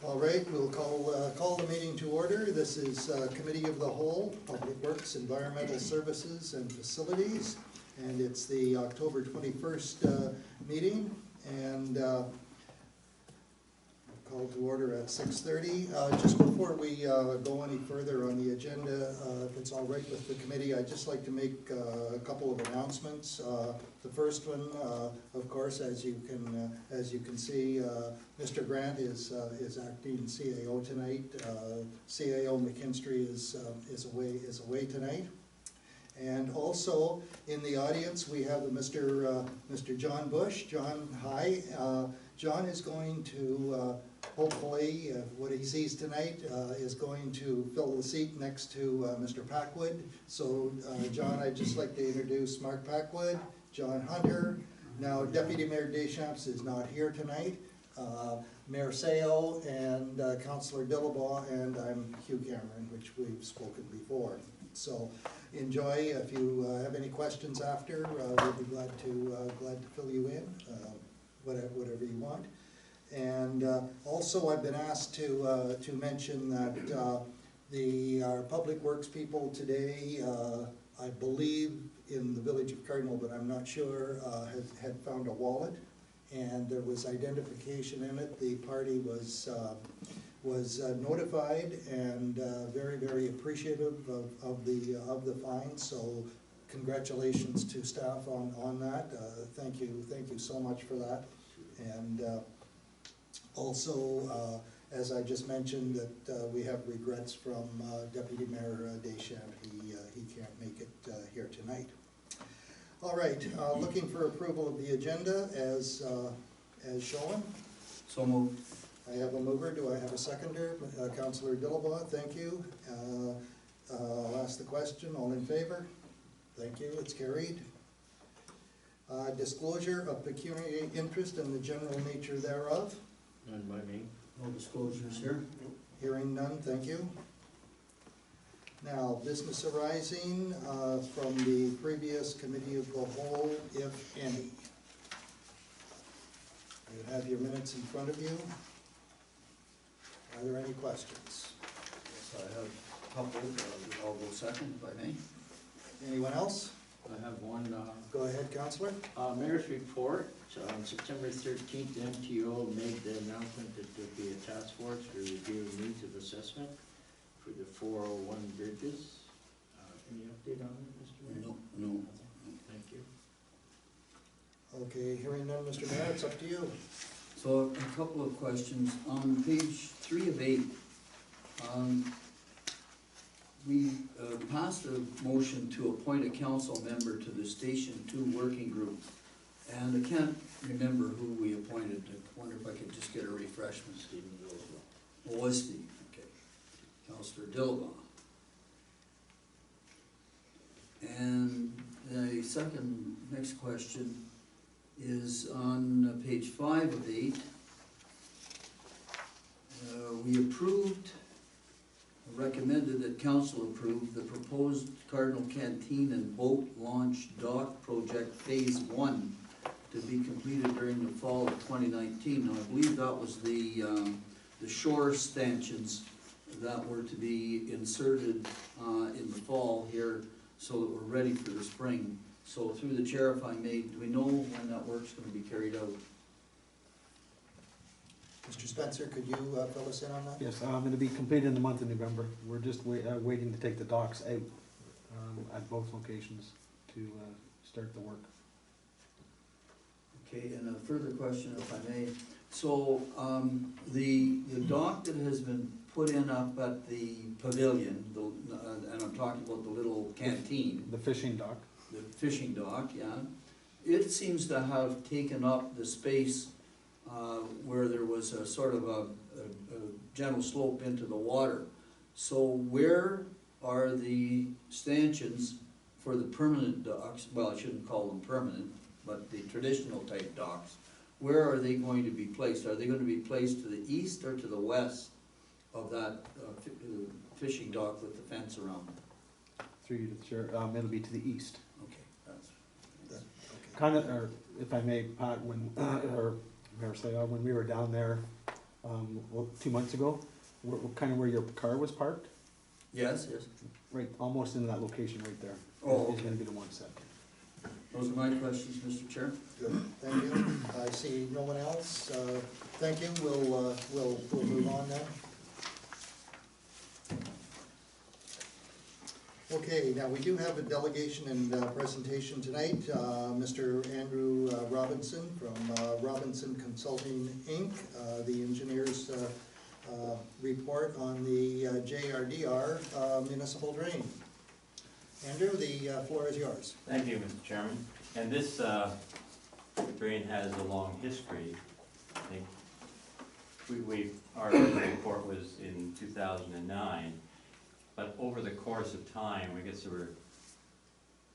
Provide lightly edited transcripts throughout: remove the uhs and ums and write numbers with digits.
All right, we'll call the meeting to order. This is Committee of the Whole, Public Works, Environmental Services and Facilities. And it's the October 21st meeting, and called to order at 6:30. Just before we go any further on the agenda, if it's all right with the committee, I'd just like to make a couple of announcements. The first one, of course, as you can see, Mr. Grant is acting CAO tonight. CAO McKinstry is away tonight. And also in the audience we have Mr. John Bush. John, hi. John is going to hopefully, what he sees tonight is going to fill the seat next to Mr. Packwood. So John, I'd just like to introduce Mark Packwood, John Hunter. Now Deputy Mayor Deschamps is not here tonight. Mayor Sayo and Councillor Dillabaugh, and I'm Hugh Cameron, which we've spoken before. So enjoy. If you have any questions after, we'll be glad to fill you in, whatever you want. And also I've been asked to mention that our Public Works people today, I believe in the village of Cardinal, but I'm not sure, had found a wallet, and there was identification in it. The party was notified and very, very appreciative of the find. So congratulations to staff on that. Thank you so much for that. And also, as I just mentioned, that we have regrets from Deputy Mayor Deschamps. He can't make it here tonight. All right, looking for approval of the agenda as shown. So moved. I have a mover. Do I have a seconder? Councillor Dillabaugh, thank you. I'll ask the question. All in favor? Thank you. It's carried. Disclosure of pecuniary interest and the general nature thereof. None by me. No disclosures here. Hearing none, thank you. Now, business arising from the previous committee of the whole, if any. You have your minutes in front of you. Are there any questions? Yes, I have a couple. I'll go second, if I may. Anyone else? I have one. Go ahead, Councillor. Mayor's report. On September 13th, the MTO made the announcement that there'll be a task force for review of needs of assessment for the 401 bridges. Any update on it, Mr. Mayor? No. Thank you. Okay, hearing none, Mr. Mayor, it's up to you. So a couple of questions. On page 3 of 8, we passed a motion to appoint a council member to the Station 2 working group. And I can't remember who we appointed. I wonder if I could just get a refreshment. Stephen Dillabaugh. Oh, was Steve? Okay. Councillor Dillabaugh. And the next question is on page 5 of 8. We recommended that council approve the proposed Cardinal Canteen and Boat Launch Dock Project Phase 1 to be completed during the fall of 2019. Now, I believe that was the shore stanchions that were to be inserted in the fall here so that we're ready for the spring. So through the chair, if I may, do we know when that work's going to be carried out? Mr. Spencer, could you fill us in on that? Yes, it'll be completed in the month of November. We're just waiting to take the docks out at both locations to start the work. Okay, and a further question, if I may. So the dock that has been put in up at the pavilion, and I'm talking about the little canteen. The fishing dock. The fishing dock, yeah. It seems to have taken up the space where there was a sort of a gentle slope into the water. So where are the stanchions for the permanent docks? Well, I shouldn't call them permanent, but the traditional type docks. Where are they going to be placed? Are they going to be placed to the east or to the west of that fishing dock with the fence around it? Through you to the chair, it'll be to the east. Okay, that's Kind of, or if I may, Pat, when or Mayor Sayo, when we were down there well, 2 months ago, kind of where your car was parked, Yes, yes. right, almost in that location right there. Oh, Is okay. gonna be the one set. Those are my questions, Mr. Chair. Good, thank you. I see no one else. Thank you. We'll move on now. Okay, now we do have a delegation and presentation tonight. Mr. Andrew Robinson from Robinson Consulting, Inc., the engineer's report on the JRDR municipal drain. Andrew, the floor is yours. Thank you, Mr. Chairman. And this drain has a long history. I think our original report was in 2009, but over the course of time, I guess there were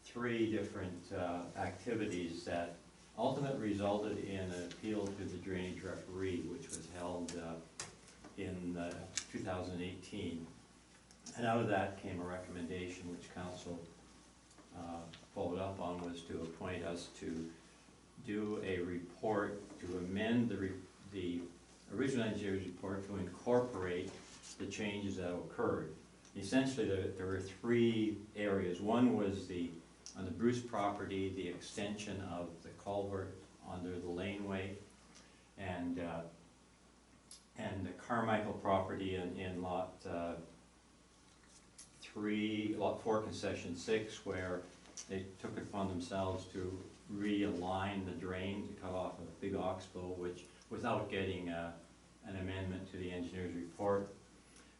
3 different activities that ultimately resulted in an appeal to the drainage referee, which was held in 2018. And out of that came a recommendation which council followed up on, was to appoint us to do a report to amend the original engineer's report to incorporate the changes that occurred. Essentially, there were 3 areas. One was on the Bruce property, the extension of the culvert under the laneway, and the Carmichael property in lot 4, concession 6, where they took it upon themselves to realign the drain to cut off a big oxbow, which without getting an amendment to the engineer's report.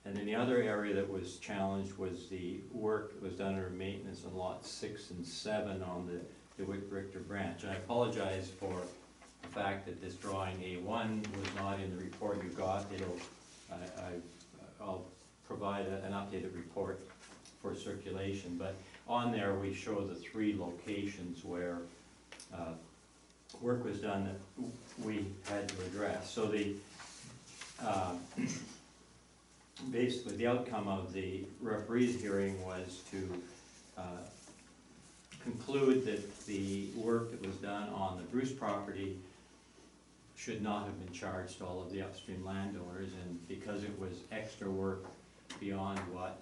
And then the other area that was challenged was the work that was done under maintenance on lots 6 and 7 on the DeWitt Richter branch. And I apologize for the fact that this drawing A1 was not in the report you got. I'll provide an updated report for circulation, but on there we show the 3 locations where work was done that we had to address. So basically the outcome of the referee's hearing was to conclude that the work that was done on the Bruce property should not have been charged to all of the upstream landowners, and because it was extra work beyond what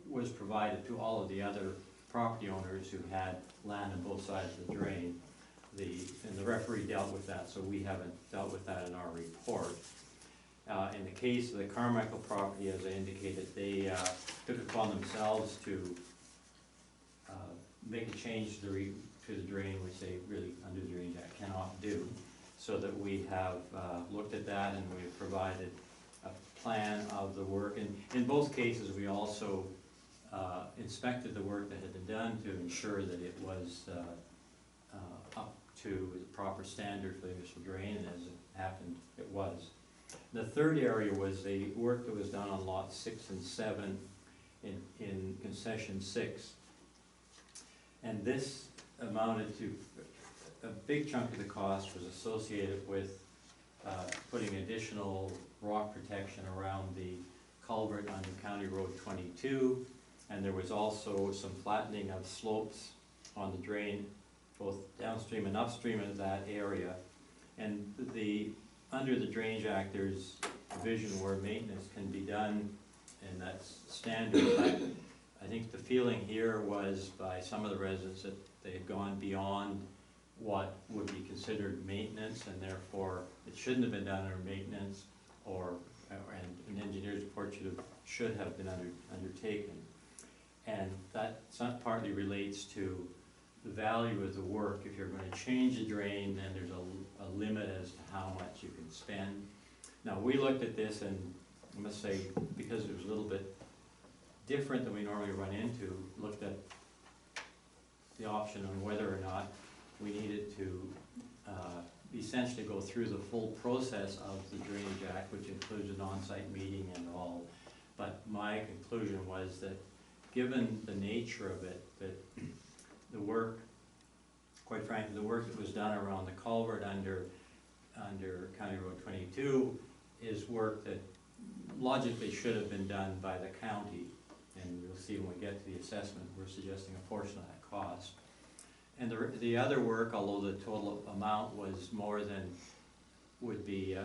was provided to all of the other property owners who had land on both sides of the drain, and the referee dealt with that, so we haven't dealt with that in our report. In the case of the Carmichael property, as I indicated, they took it upon themselves to make a change to the drain, which they really, under the Drainage Act, cannot do. So that we have looked at that, and we've provided a plan of the work. And in both cases, we also inspected the work that had been done to ensure that it was up to the proper standard for the municipal drain, and as it happened, it was. The third area was the work that was done on lots 6 and 7 in concession 6. And this amounted to, a big chunk of the cost was associated with putting additional rock protection around the culvert under County Road 22, and there was also some flattening of slopes on the drain, both downstream and upstream of that area. And under the Drainage Act, there's a provision where maintenance can be done, and that's standard. But I think the feeling here was by some of the residents that they had gone beyond what would be considered maintenance, and therefore it shouldn't have been done under maintenance, and an engineer's report should have been undertaken. And that partly relates to the value of the work. If you're going to change a drain, then there's a limit as to how much you can spend. Now, we looked at this, and I must say, because it was a little bit different than we normally run into, looked at the option on whether or not we needed to essentially go through the full process of the Drainage Act, which includes an on-site meeting and all. But my conclusion was that given the nature of it, that the work, quite frankly, the work that was done around the culvert under County Road 22 is work that logically should have been done by the county. And you'll see when we get to the assessment, we're suggesting a portion of that cost. And the other work, although the total amount was more than would be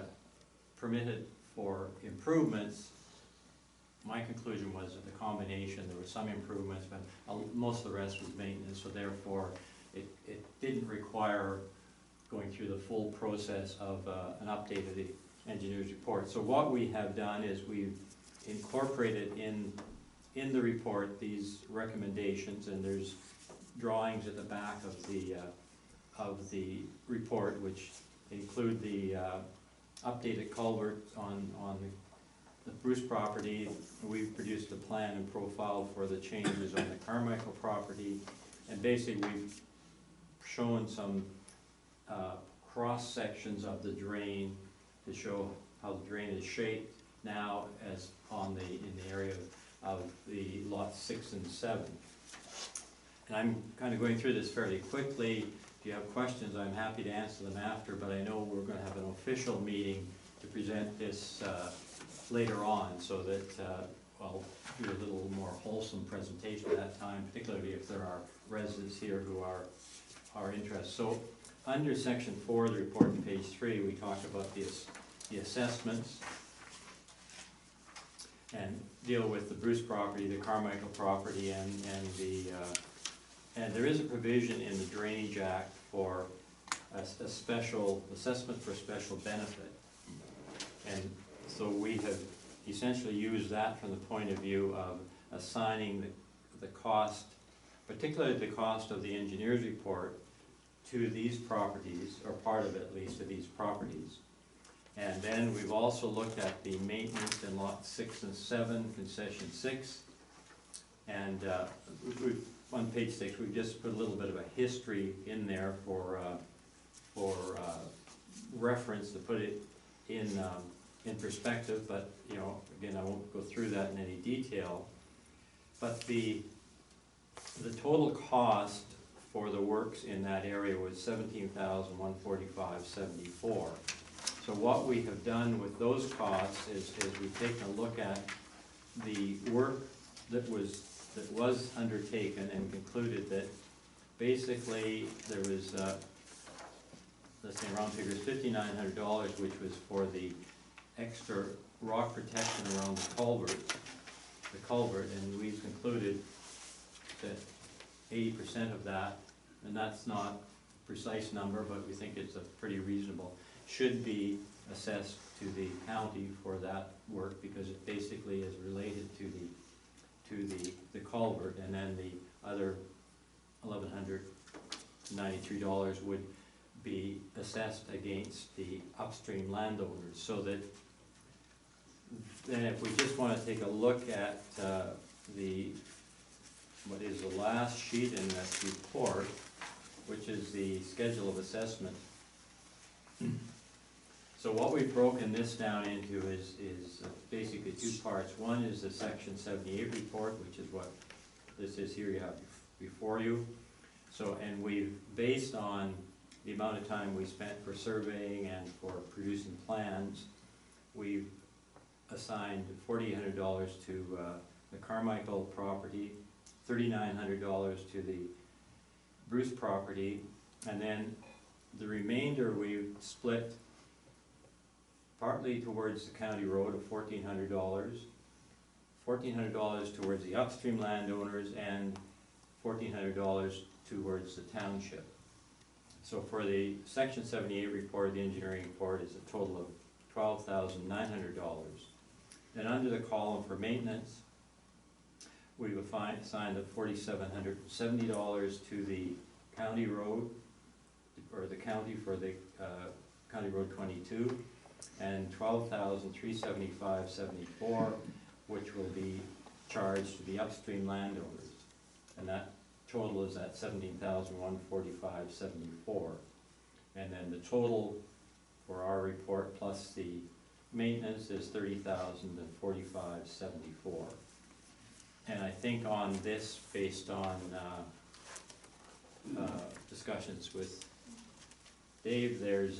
permitted for improvements, my conclusion was that the combination, there were some improvements, but most of the rest was maintenance, so therefore it didn't require going through the full process of an update of the engineer's report. So what we have done is we've incorporated in the report these recommendations, and there's drawings at the back of the report which include the updated culvert on the Bruce property. We've produced a plan and profile for the changes on the Carmichael property, and basically we've shown some cross sections of the drain to show how the drain is shaped now as in the area of the lots 6 and 7. And I'm kind of going through this fairly quickly. If you have questions, I'm happy to answer them after, but I know we're going to have an official meeting to present this later on, so that I'll do a little more wholesome presentation at that time, particularly if there are residents here who are interested. So under section 4 of the report on page 3, we talk about the assessments and deal with the Bruce property, the Carmichael property, and there is a provision in the Drainage Act for a special assessment for special benefit. And so we have essentially used that from the point of view of assigning the cost, particularly the cost of the engineer's report, to these properties, or part of it at least, to these properties. And then we've also looked at the maintenance in lot 6 and 7, concession 6. And on page 6, we've just put a little bit of a history in there for reference, to put it in perspective. But again, I won't go through that in any detail. But the total cost for the works in that area was $17,145.74. So what we have done with those costs is we've taken a look at the work that was undertaken and concluded that basically there was, let's say round figures, $5,900, which was for the extra rock protection around the culvert, and we've concluded that 80% of that, and that's not a precise number, but we think it's a pretty reasonable, should be assessed to the county for that work, because it basically is related to the culvert, and then the other $1,193 would be assessed against the upstream landowners. So that then if we just want to take a look at what is the last sheet in this report, which is the schedule of assessment. So what we've broken this down into is basically two parts. One is the section 78 report, which is what this is here you have before you. So, and we've, based on the amount of time we spent for surveying and for producing plans, we've assigned $4,800 to the Carmichael property, $3,900 to the Bruce property, and then the remainder we've split partly towards the county road of $1,400, $1,400 towards the upstream landowners, and $1,400 towards the township. So for the section 78 report, the engineering report is a total of $12,900. Then under the column for maintenance, we've assigned $4,770 to the county road, or the county for the County Road 22, and $12,375.74, which will be charged to the upstream landowners, and that total is at $17,145.74. And then the total for our report plus the maintenance is $30,045.74. And I think on this, based on discussions with Dave, the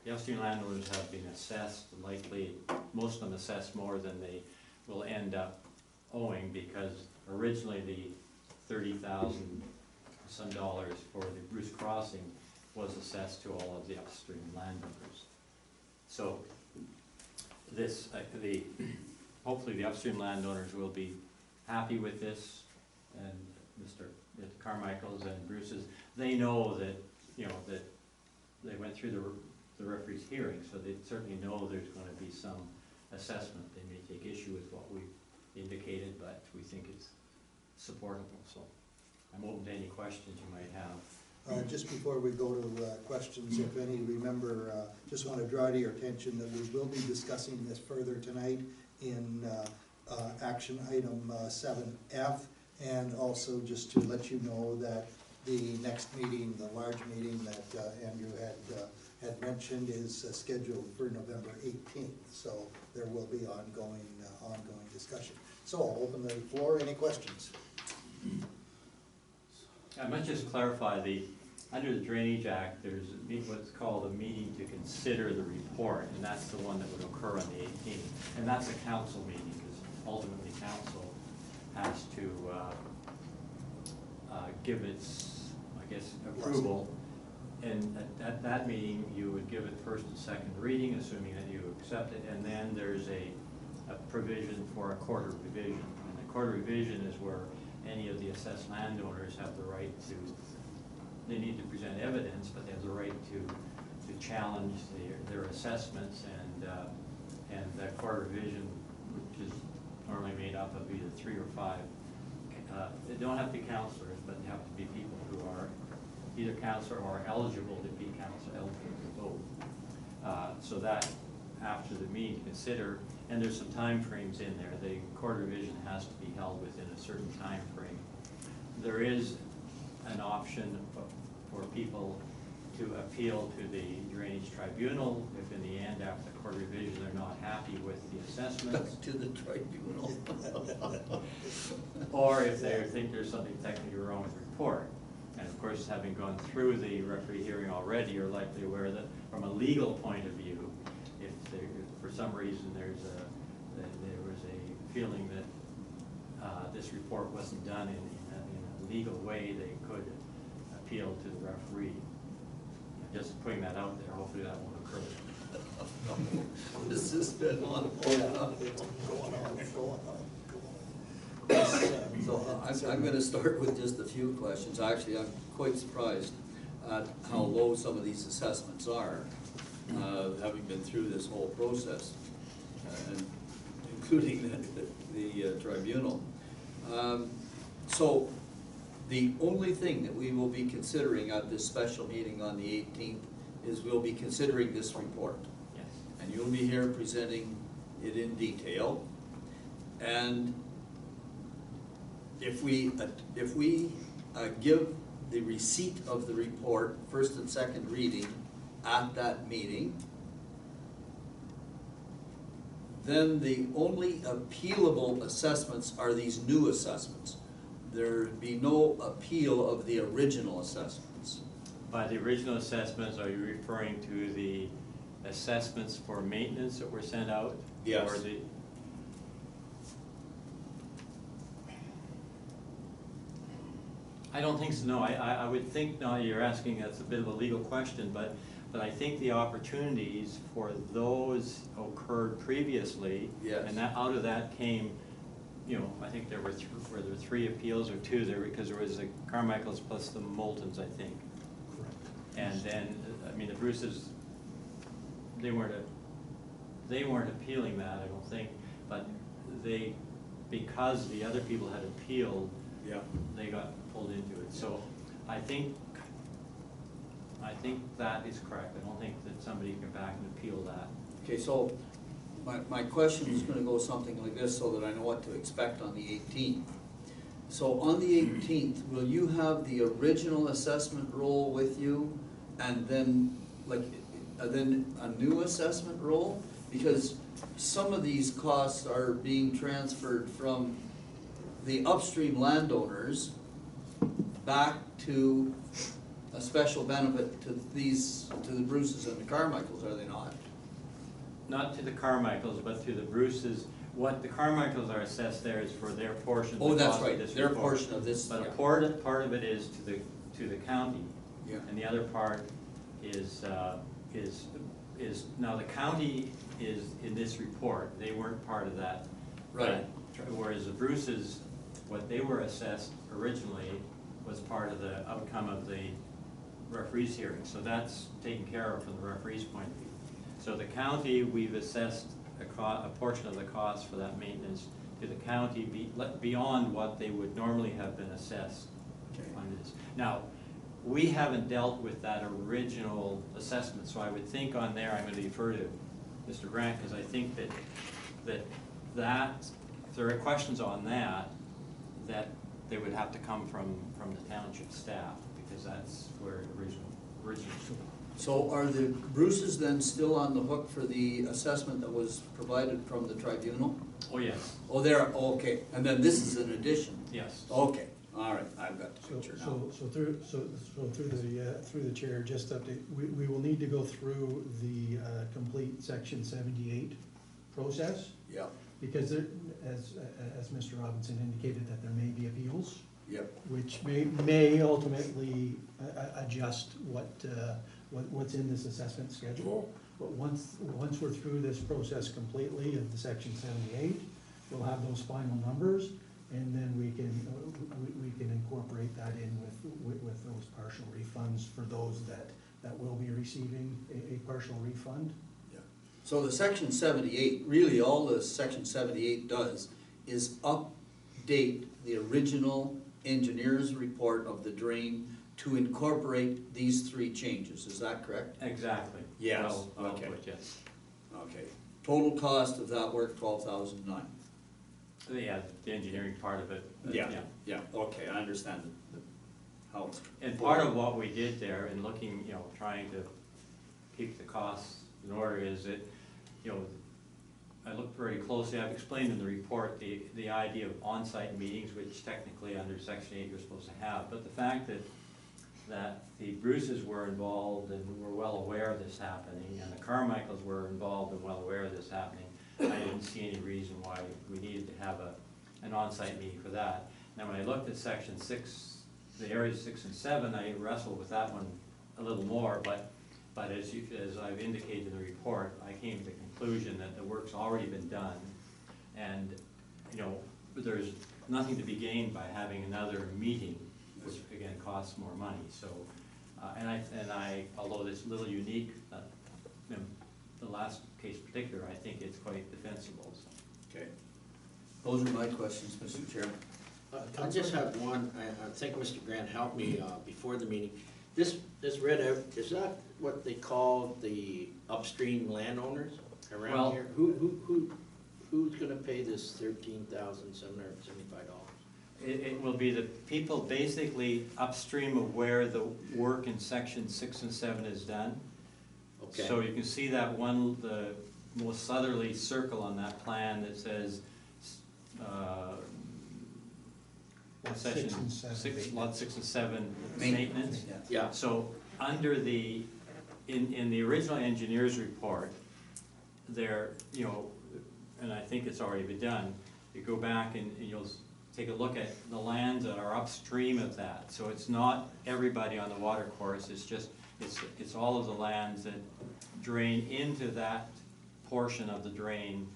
upstream landowners have been assessed, likely most of them assessed more than they will end up owing, because originally the $30,000 some for the Bruce Crossing was assessed to all of the upstream landowners. So this, hopefully the upstream landowners will be happy with this, and Mr. Carmichael's and Bruce's, they know that, that they went through the referee's hearing, so they certainly know there's gonna be some assessment. They may take issue with what we indicated, but we think it's supportable, so I'm open to any questions you might have. Just before we go to questions, if any, remember, just want to draw to your attention that we will be discussing this further tonight in action item 7F, and also just to let you know that the next meeting, the large meeting that Andrew had mentioned, is scheduled for November 18th. So there will be ongoing discussion. So I'll open the floor. Any questions? I might just clarify, under the Drainage Act, there's what's called a meeting to consider the report, and that's the one that would occur on the 18th. And that's a council meeting, because ultimately council has to give its, I guess, approval. And at that meeting, you would give it first and second reading, assuming that you accept it, and then there's a provision for a quarter revision. And the quarter revision is where any of the assessed landowners have the right to, they need to present evidence, but they have the right to challenge their assessments, and that quarter revision, which is normally made up of either 3 or 5, they don't have to be counselors, but they have to be people who are either counselor or eligible to be counselor, eligible to vote. So that, after the meeting, consider, and there's some time frames in there. The quarter revision has to be held within a certain time frame. There is an option for people to appeal to the Drainage Tribunal if in the end, after the quarter revision, they're not happy with the assessments. To the tribunal. Or if they think there's something technically wrong with the report. And of course, having gone through the referee hearing already, you're likely aware that from a legal point of view, if for some reason there was a feeling that this report wasn't done in a legal way, they could appeal to the referee. Just putting that out there, hopefully that won't occur. This has been on. So I'm gonna start with just a few questions. Actually, I'm quite surprised at how low some of these assessments are, having been through this whole process, and including the tribunal. So the only thing that we will be considering at this special meeting on the 18th is we'll be considering this report. Yes. And you'll be here presenting it in detail. And if we give the receipt of the report, first and second reading, at that meeting, then the only appealable assessments are these new assessments. There'd be no appeal of the original assessments. By the original assessments, are you referring to the assessments for maintenance that were sent out? Yes. Or the, I don't think so, no. I would think, no, you're asking, that's a bit of a legal question, but I think the opportunities for those occurred previously. Yes. And that, out of that came, I think there were were there 3 appeals or 2 there, because there was the Carmichaels plus the Moultons, I think. Correct. And then, I mean, the Bruces, they weren't appealing that, I don't think, but because the other people had appealed, Yeah. they got pulled into it. So I think that is correct. I don't think that somebody can back and appeal that. Okay, so my question is gonna go something like this so that I know what to expect on the 18th. So on the 18th, will you have the original assessment roll with you and then then a new assessment roll? Because some of these costs are being transferred from the upstream landowners back to a special benefit to the Bruces and the Carmichaels, are they not? Not to the Carmichaels, but to the Bruces. What the Carmichaels are assessed there is for their portion of Oh, the that's cost of right, this their report. portion of this. But yeah. a part of it is to the county. Yeah. And the other part is is, now the county is in this report, they weren't part of that. Right. Whereas the Bruces, what they were assessed originally was part of the outcome of the referee's hearing, so that's taken care of from the referee's point of view. So the county, we've assessed a portion of the cost for that maintenance to the county beyond what they would normally have been assessed on this. Now, we haven't dealt with that original assessment, so I would think on there, I'm gonna defer to Mr. Grant, because I think that if there are questions on that they would have to come from the township staff, because that's where it originally. So are the Bruces then still on the hook for the assessment that was provided from the tribunal? Oh, yes, Oh, they're, okay, and then this is an addition? yes. Okay, all right, I've got the picture now. Through the chair, just update, we will need to go through the complete section 78 process, Yeah, because there, as Mr. Robinson indicated, that there may be appeals, yep, which may ultimately adjust what's in this assessment schedule. But once we're through this process completely of the section 78, we'll have those final numbers, and then we can incorporate that in with those partial refunds for those that will be receiving a partial refund. yeah. So the section 78, really all the section 78 does is update the original engineer's report of the drain to incorporate these three changes, is that correct? Exactly. Yes, Well okay. put, yes. Okay. Total cost of that work, 12,009. Yeah, the engineering part of it. Yeah, okay, I understand how it's. And part of what we did there in looking, trying to keep the costs in order is that, I looked very closely, I've explained in the report the idea of on-site meetings, which technically under section 8 you're supposed to have, but the fact that the Bruces were involved and were well aware of this happening, and the Carmichaels were involved and well aware of this happening, I didn't see any reason why we needed to have an on-site meeting for that. Now, when I looked at section 6, the areas 6 and 7, I wrestled with that one a little more, but as I've indicated in the report, I came to the conclusion that the work's already been done, and, there's nothing to be gained by having another meeting, which again costs more money, so, and I, although it's a little unique, the last case in particular, I think it's quite defensible, so. Okay. Those are my questions, Mr. Chairman. I just have one, I think Mr. Grant helped me before the meeting. This red out, is that what they call the upstream landowners Well- around here? Who's gonna pay this $13,775? It will be the people basically upstream of where the work in section 6 and 7 is done. Okay. So you can see that the most southerly circle on that plan that says, Lot section 6 and 7. 6, lot 6 and 7, maintenance. Yeah. Yeah, So under in the original engineer's report, there, and I think it's already been done, you go back and you'll take a look at the lands that are upstream of that. So it's not everybody on the water course, it's all of the lands that drain into that portion of the drain,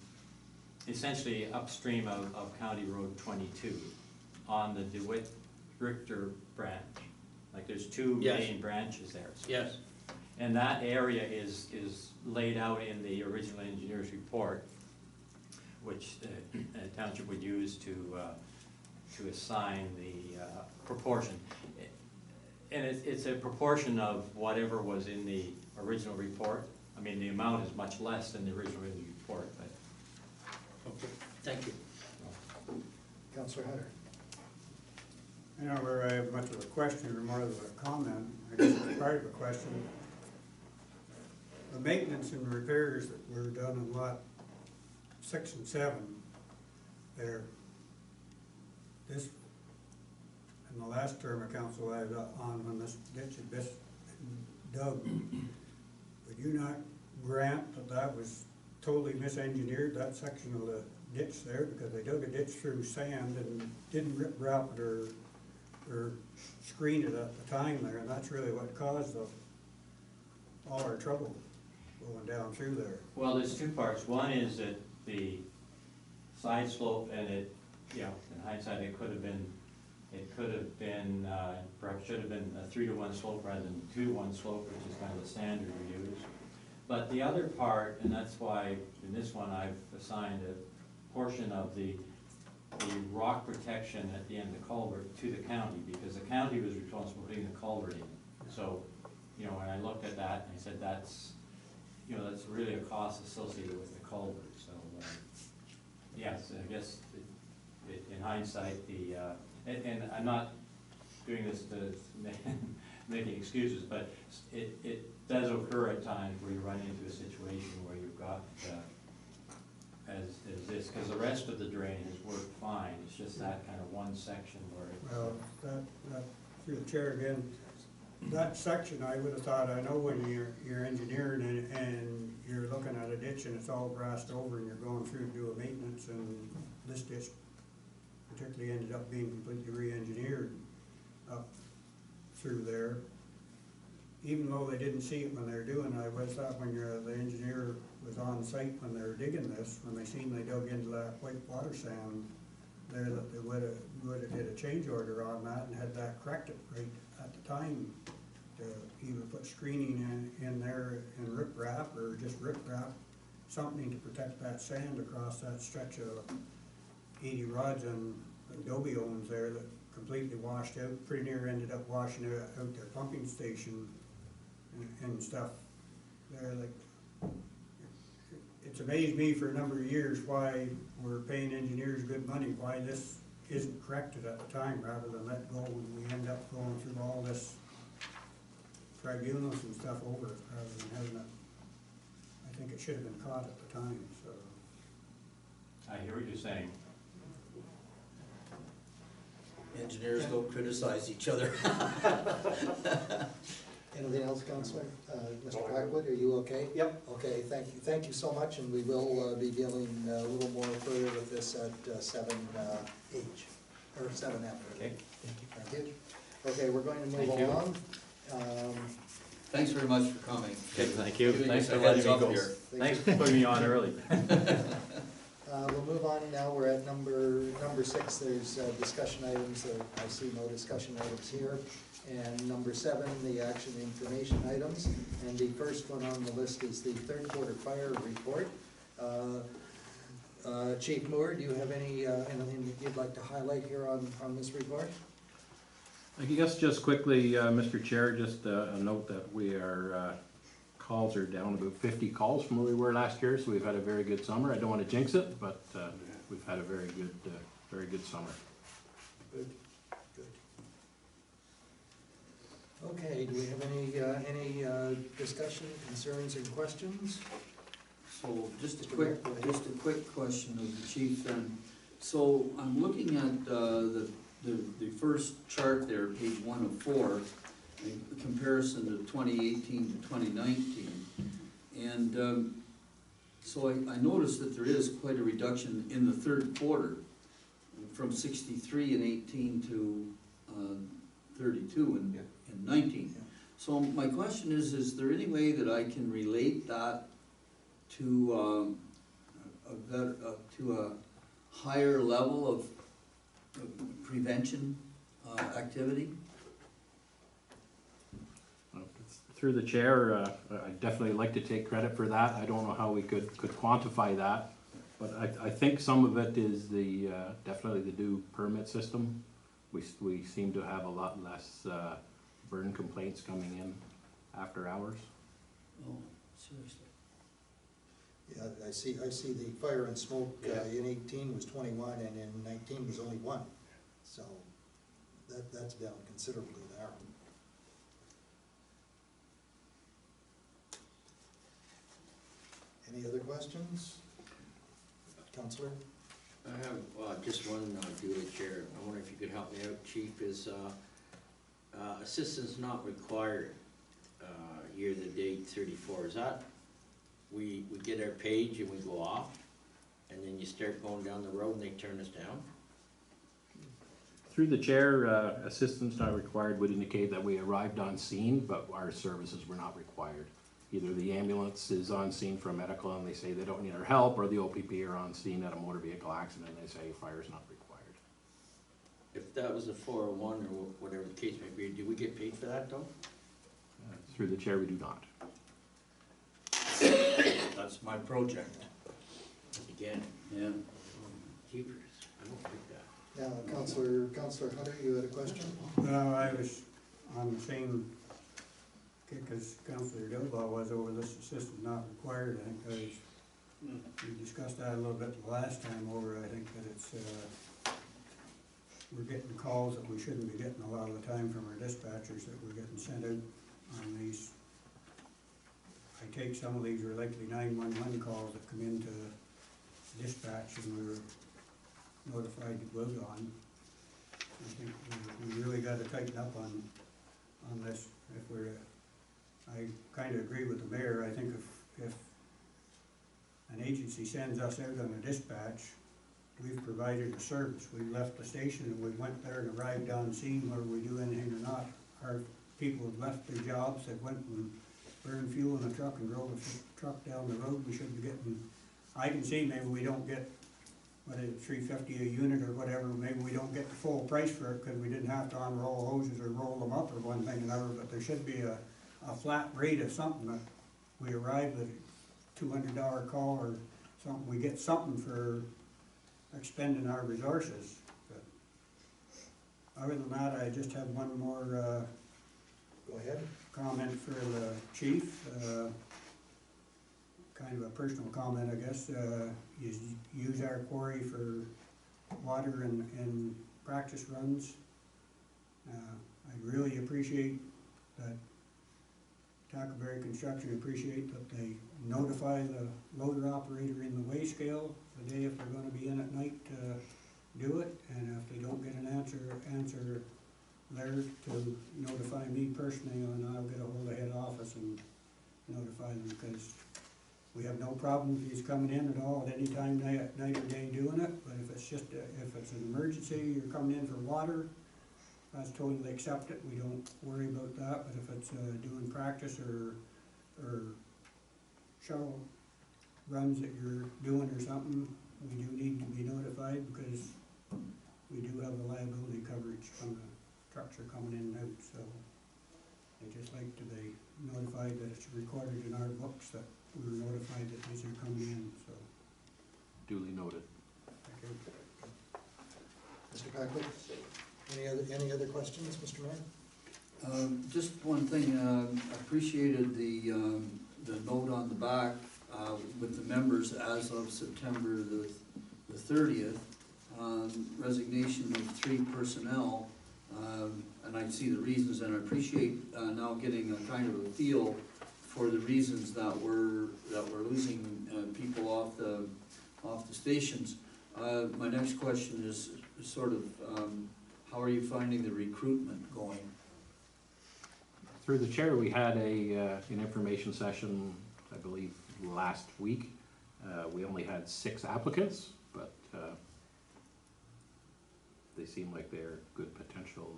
essentially upstream of County Road 22 on the DeWitt Richter branch. Like there's two Yes. main branches there. yes, And that area is laid out in the original engineer's report, which the township would use to assign the proportion. And it's a proportion of whatever was in the original report. I mean, the amount is much less than the original report, but. okay, thank you. Counselor Hunter. I don't know whether I have much of a question or more of a comment. I guess it's part of a question. The maintenance and repairs that were done in lot 6 and 7, there, this, in the last term of council I was on when this ditch had been dug, would you not grant that that was totally misengineered, that section of the ditch there, because they dug a ditch through sand and didn't rip wrap it or screen it at the time there, and that's really what caused all our trouble. going down through there. Well, there's two parts. One is that the side slope, and it, you know, in hindsight, it could have been, perhaps should have been a 3-to-1 slope rather than 2-to-1 slope, which is kind of the standard we use. But the other part, and that's why in this one I've assigned a portion of the rock protection at the end of the culvert to the county, because the county was responsible for putting the culvert in. So, you know, when I looked at that, I said, that's, you know, that's really a cost associated with the culvert, so, yes, I guess, in hindsight, and I'm not doing this to making excuses, but it does occur at times where you run into a situation where you've got, as this, because the rest of the drain has worked fine, it's just that kind of one section where. Well, that, through the chair again, that section, I would have thought, I know when you're engineering and you're looking at a ditch and it's all grassed over and you're going through to do a maintenance, and this ditch particularly ended up being completely re-engineered up through there. Even though they didn't see it when they were doing it, I always thought when the engineer was on site when they were digging this, when they seen they dug into that white water sand there, that they would have did a change order on that and had that corrected right at the time, to either put screening in there and riprap, or just riprap, something to protect that sand across that stretch of 80 rods and Adobe owns there that completely washed out, pretty near ended up washing out their pumping station and stuff there. Like, it's amazed me for a number of years why we're paying engineers good money, why this isn't corrected at the time rather than let go, and we end up going through all this tribunals and stuff over it rather than having it. I think it should have been caught at the time, so. I hear what you're saying. Engineers don't criticize each other. Anything else, Counselor? Mr. Blackwood, are you okay? Yep. Okay, thank you so much, and we will be dealing a little more further with this at 7H, or 7F. Okay. Thank you. Okay, we're going to move Thank you. along. Thanks very much for coming. Okay, thank you. Giving Thanks us a for letting heads me up go. here. Thanks for putting me on early. We'll move on now. We're at number 6. There's discussion items. I see no discussion items here. And number 7, the action information items. And the first one on the list is the third quarter fire report. Chief Moore, do you have anything that you'd like to highlight here on this report? I guess just quickly, Mr. Chair, just a note that calls are down about 50 calls from where we were last year, so we've had a very good summer. I don't want to jinx it, but we've had a very good summer. Good, good. Okay, do we have any discussion, concerns, and questions? So just a quick question of the chief then. So I'm looking at the first chart there, page 1 of 4, a comparison to 2018 to 2019. And so I noticed that there is quite a reduction in the third quarter, from 63 in 18 to 32 in 19. Yeah. So my question is there any way that I can relate that to a higher level of prevention activity? Through the chair, I'd definitely like to take credit for that. I don't know how we could quantify that, but I think some of it is definitely the new permit system. We seem to have a lot less burn complaints coming in after hours. Oh, seriously? Yeah, I see the fire and smoke in 18 was 21 and in 19 was only 1. So that's down considerably there. Any other questions? Counselor? I have just one, Julie Chair. I wonder if you could help me out, Chief, is assistance not required, year to date 34. Is that, we get our page and we go off, and then you start going down the road and they turn us down? Through the chair, assistance not required would indicate that we arrived on scene, but our services were not required. either the ambulance is on scene for a medical and they say they don't need our help, or the OPP are on scene at a motor vehicle accident and they say fire's not required. If that was a 401 or whatever the case may be, do we get paid for that though? Through the chair, we do not. That's my project, Again, yeah. keepers, I don't like that. Yeah, Counselor Hunter, you had a question? Well, I was on the same kick as Councillor Dilbaugh was over this assistant not required. I think we discussed that a little bit the last time over. I think that it's, we're getting calls that we shouldn't be getting a lot of the time from our dispatchers that we're getting sent out on these. I take some of these are likely 911 calls that come into dispatch and we were notified to go on. I think we really gotta tighten up on this. If we're, I kinda agree with the mayor. I think if an agency sends us out on a dispatch, we've provided a service. We left the station and we went there and arrived on scene, whether we do anything or not. Our people have left their jobs, they went and burned fuel in a truck and drove a truck down the road. We should be getting, I can see maybe we don't get, what is it, $3.50 a unit or whatever, maybe we don't get the full price for it because we didn't have to unroll hoses or roll them up or one thing or another, but there should be a flat rate of something that we arrive at a $200 call or something, we get something for expending our resources. But other than that, I just have one more Go ahead. comment for the chief. Kind of a personal comment, I guess. You use our quarry for water and practice runs. I really appreciate that Tackleberry Construction appreciate that they notify the loader operator in the weigh scale the day if they're gonna be in at night to do it, and if they don't get an answer there to notify me personally, and I'll get a hold of head office and notify them, because we have no problem if he's coming in at all at any time, night or day doing it, but if it's just, if it's an emergency, you're coming in for water, that's totally accept it, we don't worry about that, but if it's doing practice or shuttle runs that you're doing or something, we do need to be notified, because we do have the liability coverage from the trucks are coming in and out, so I just like to be notified that it's recorded in our books that we were notified that these are coming in, so. Duly noted. Thank you. Mr. Packwood, any other questions, Mr. Mayor? Just one thing, I appreciated the note on the back, with the members as of September the 30th, resignation of 3 personnel, and I see the reasons, and I appreciate, now getting a kind of a feel for the reasons that we're losing, people off the stations. My next question is sort of, how are you finding the recruitment going? Through the chair, we had an information session, I believe, last week. We only had 6 applicants, but they seem like they're good potential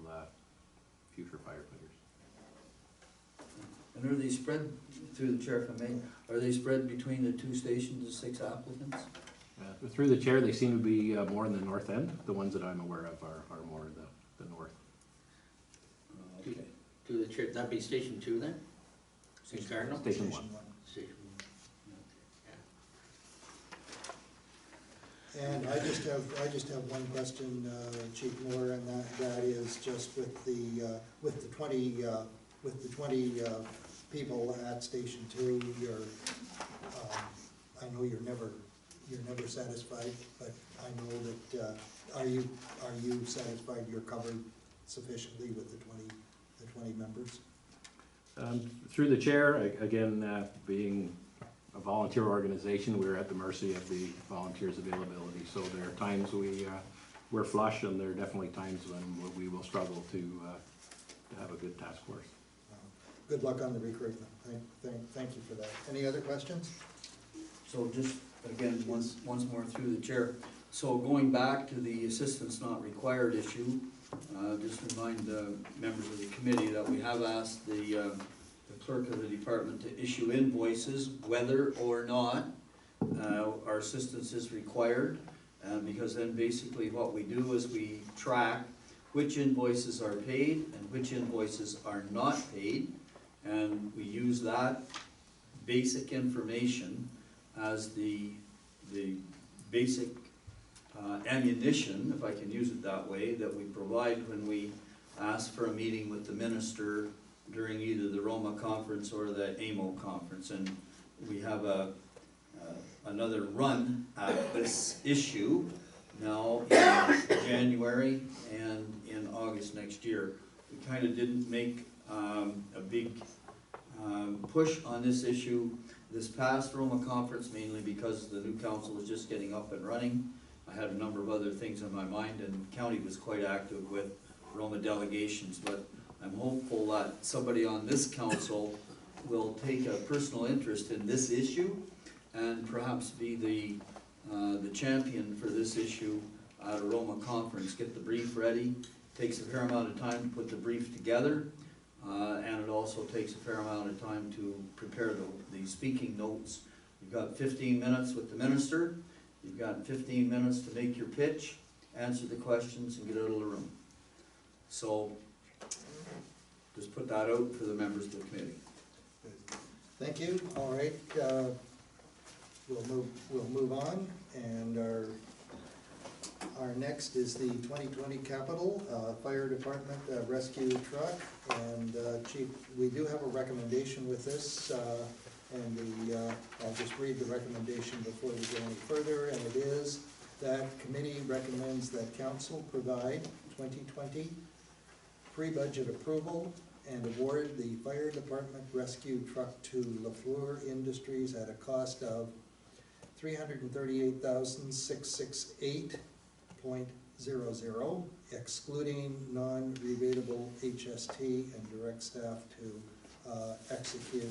future firefighters. And are they spread, through the chair if I may, are they spread between the 2 stations, the 6 applicants? Through the chair, they seem to be more in the north end. The ones that I'm aware of are more in the north. Okay. To the chair, that'd be station 2 then? In Cardinal? Station 1. Station And I just have one question, Chief Moore, and that is just with the 20 people at Station 2, I know you're never satisfied, but I know that, are you satisfied you're covered sufficiently with the 20 members? Through the chair, again, being a volunteer organization, we're at the mercy of the volunteers' availability. So there are times we're flush, and there are definitely times when we will struggle to have a good task force. Good luck on the recruitment. Thank you for that. Any other questions? So just, again, once more through the chair. So going back to the assistance not required issue, just remind members of the committee that we have asked the clerk of the department to issue invoices, whether or not our assistance is required. Because then basically what we do is we track which invoices are paid and which invoices are not paid. And we use that basic information as the basic ammunition, if I can use it that way, that we provide when we ask for a meeting with the minister during either the Roma conference or the AMO conference. And we have another run at this issue now in January and in August next year. We kind of didn't make a big push on this issue this past Roma conference, mainly because the new council was just getting up and running. I had a number of other things in my mind, and the county was quite active with Roma delegations, but I'm hopeful that somebody on this council will take a personal interest in this issue and perhaps be the champion for this issue at a Roma conference. Get the brief ready. Takes a fair amount of time to put the brief together, and it also takes a fair amount of time to prepare the speaking notes. You've got 15 minutes with the minister. You've got 15 minutes to make your pitch, answer the questions, and get out of the room. So just put that out for the members of the committee. Thank you. All right, we'll move on, and our next is the 2020 capital fire department rescue truck. And Chief, we do have a recommendation with this, and I'll just read the recommendation before we go any further. And it is that committee recommends that council provide 2020 pre-budget approval and award the fire department rescue truck to LaFleur Industries at a cost of $338,668.00, excluding non-rebatable HST and direct staff to execute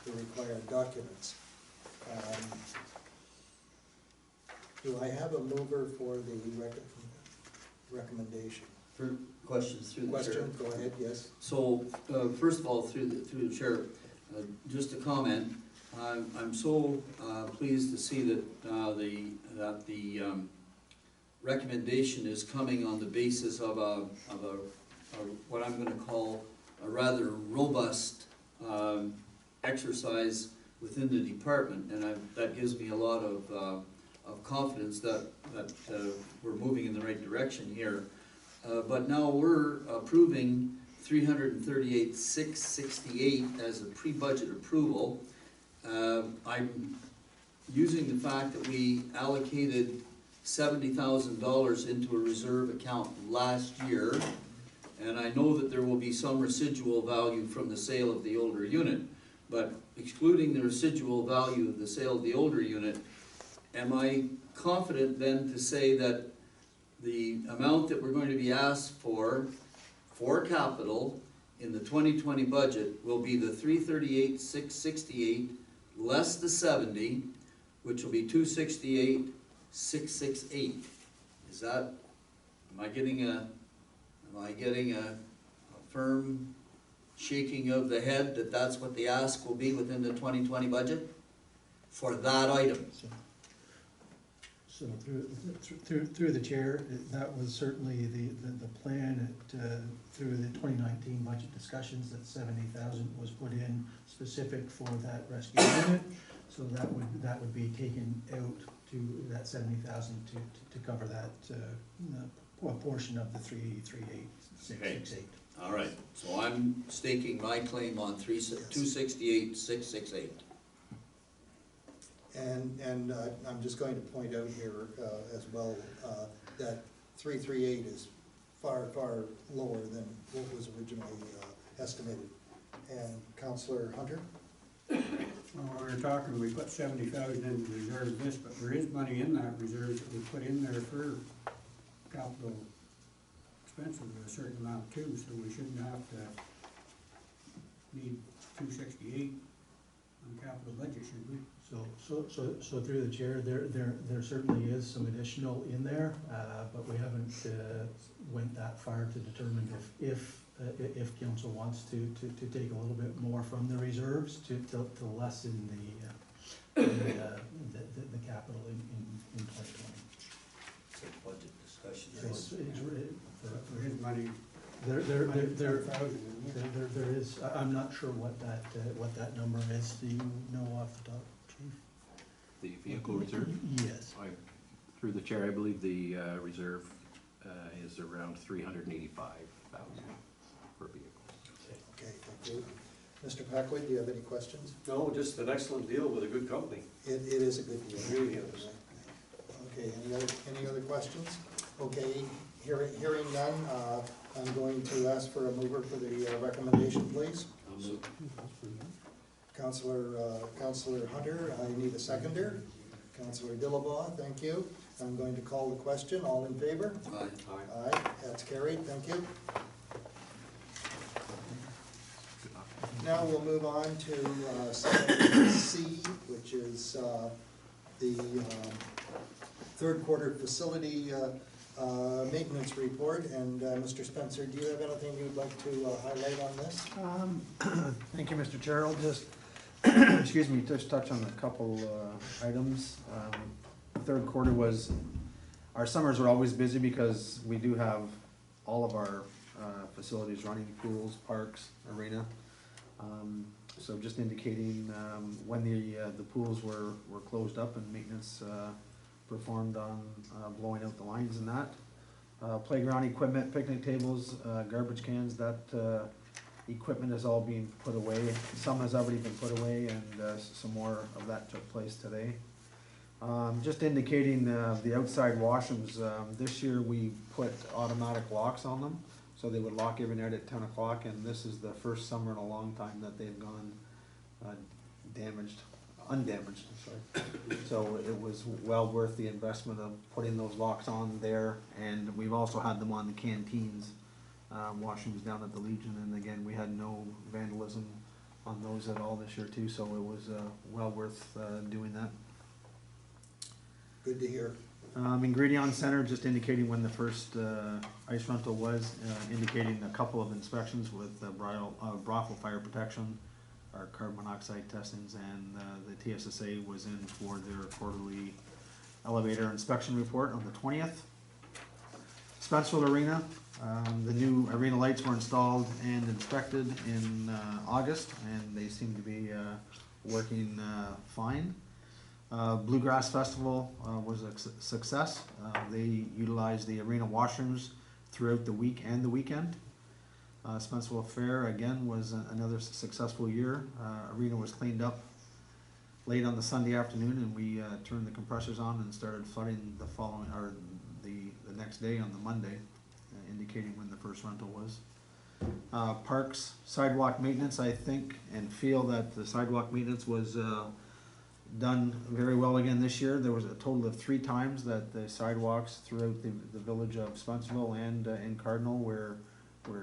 the required documents. Do I have a mover for the recommendation? For questions through the chair. Question, go ahead, yes. So, first of all, through the chair, just a comment. I'm so pleased to see that the recommendation is coming on the basis of what I'm going to call a rather robust exercise within the department, and that gives me a lot of confidence that we're moving in the right direction here. But now we're approving $338,668 as a pre-budget approval. I'm using the fact that we allocated $70,000 into a reserve account last year, and I know that there will be some residual value from the sale of the older unit, but excluding the residual value of the sale of the older unit, am I confident then to say that the amount that we're going to be asked for capital in the 2020 budget will be the $338,668 less the 70, which will be $268,668. Is that, am I getting a firm shaking of the head that that's what the ask will be within the 2020 budget for that item? So through the chair, that was certainly the plan through the 2019 budget discussions, that 70,000 was put in specific for that rescue unit. So that would be taken out to that 70,000 to cover that portion of the 338,668. All right, so I'm staking my claim on 268,668. And I'm just going to point out here as well that 338 is far, far lower than what was originally estimated. And Councillor Hunter? Well, we were talking, we put 70,000 in reserve this, but there is money in that reserve that we put in there for capital expenses of a certain amount too, so we shouldn't have to need 268 on capital budget, should we? So through the chair, there certainly is some additional in there, but we haven't went that far to determine if if council wants to take a little bit more from the reserves to lessen the capital in 2020. So budget discussion. So For his money, there $100,000, is, I'm not sure what that number is. Do you know off the top, chief? The vehicle reserve, Yes. through the chair, I believe the reserve is around 385,000 per vehicle. Okay, thank you. Mr. Packwood, do you have any questions? No, just an excellent deal with a good company. It is a good deal. It really is. Okay, any other questions? Okay, hearing none, I'm going to ask for a mover for the recommendation, please. Councillor Hunter, I need a seconder. Councillor Dillabaugh, thank you. I'm going to call the question. All in favor? Aye. Aye, that's carried, thank you. Now we'll move on to section C, which is the third quarter facility maintenance report. And Mr. Spencer, do you have anything you'd like to highlight on this? Thank you, Mr. Chair. I'll just, excuse me, just touch on a couple items. Third quarter was, our summers are always busy because we do have all of our facilities running, pools, parks, arena. So just indicating when the pools were closed up and maintenance performed on blowing out the lines and that. Playground equipment, picnic tables, garbage cans, that equipment is all being put away. Some has already been put away, and some more of that took place today. Just indicating the outside washrooms, this year we put automatic locks on them, so they would lock every night at 10 o'clock, and this is the first summer in a long time that they've gone undamaged, sorry. So it was well worth the investment of putting those locks on there, and we've also had them on the canteens, washrooms down at the Legion, and again, we had no vandalism on those at all this year too, so it was well worth doing that. Good to hear. Ingredient Center, just indicating when the first ice rental was, indicating a couple of inspections with brothel fire protection, our carbon monoxide testings, and the TSSA was in for their quarterly elevator inspection report on the 20th. Spencerville Arena, the new arena lights were installed and inspected in August, and they seem to be working fine. Bluegrass Festival was a success. They utilized the arena washrooms throughout the week and the weekend. Spencerville Fair, again, was another successful year. Arena was cleaned up late on the Sunday afternoon, and we turned the compressors on and started flooding the following, or the next day on the Monday, indicating when the first rental was. Parks, sidewalk maintenance, I think and feel that the sidewalk maintenance was done very well again this year. There was a total of 3 times that the sidewalks throughout the village of Spencerville and in Cardinal were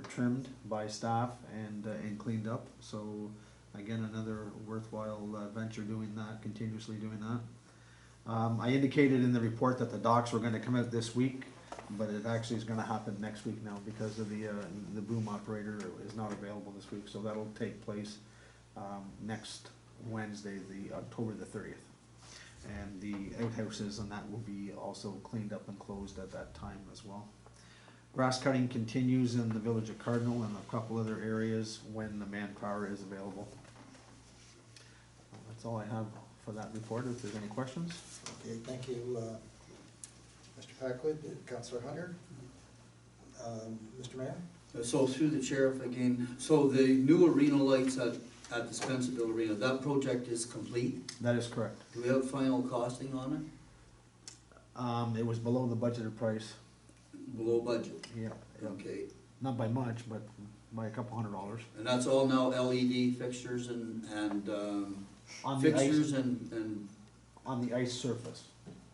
trimmed by staff and cleaned up. So again, another worthwhile venture doing that, continuously doing that. I indicated in the report that the docks were going to come out this week, but it actually is going to happen next week now because of the boom operator is not available this week. So that'll take place next Wednesday, the October the 30th. And the outhouses and that will be also cleaned up and closed at that time as well. Grass cutting continues in the village of Cardinal and a couple other areas when the manpower is available. That's all I have for that report. If there's any questions. Okay, thank you, Mr. Packwood. Councillor Hunter? Mr. Mayor? So through the chair, if I can, so the new arena lights at the Spencerville Arena, that project is complete? That is correct. Do we have final costing on it? It was below the budgeted price. Below budget? Yeah. Okay. Not by much, but by a couple $100. And that's all now LED fixtures and On the fixtures ice, and, on the ice surface.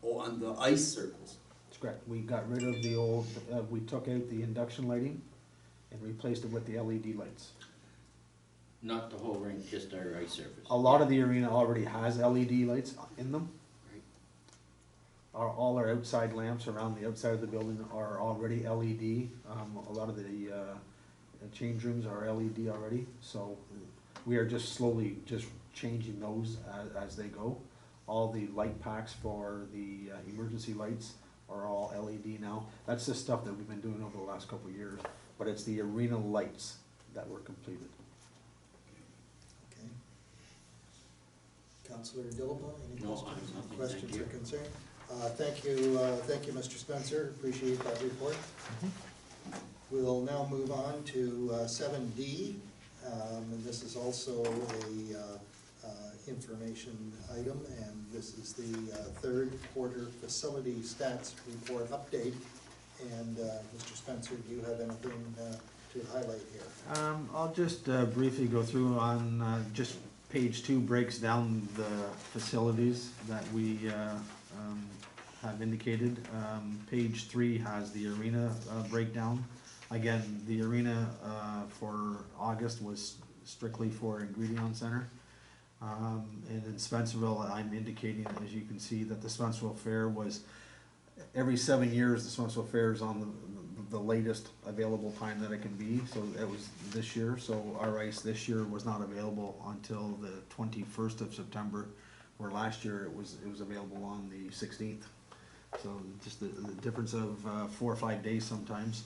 oh, on the ice circles? That's correct. We got rid of the old, we took out the induction lighting and replaced it with the LED lights. Not the whole rink, just our ice surface. A lot of the arena already has LED lights in them. Right. All our outside lamps around the outside of the building are already LED. A lot of the change rooms are LED already, so we are just slowly just changing those as they go. All the light packs for the emergency lights are all LED now. That's the stuff that we've been doing over the last couple of years, but it's the arena lights that were completed. Okay. Councillor Dillabaugh, any No, I have questions, nothing. questions Thank or you. concerns? Thank you, Mr. Spencer, appreciate that report. We'll now move on to 7D, and this is also a information item, and this is the third quarter facility stats report update. And Mr. Spencer, do you have anything to highlight here? I'll just briefly go through on, just page 2 breaks down the facilities that we have indicated. Page 3 has the arena breakdown. Again, the arena for August was strictly for Ingredion Center. And in Spencerville, I'm indicating, as you can see, that the Spencerville Fair was, every 7 years, the Spencerville Fair is on the latest available time that it can be, so it was this year. So our ice this year was not available until the 21st of September, where last year it was available on the 16th. So just the difference of 4 or 5 days sometimes.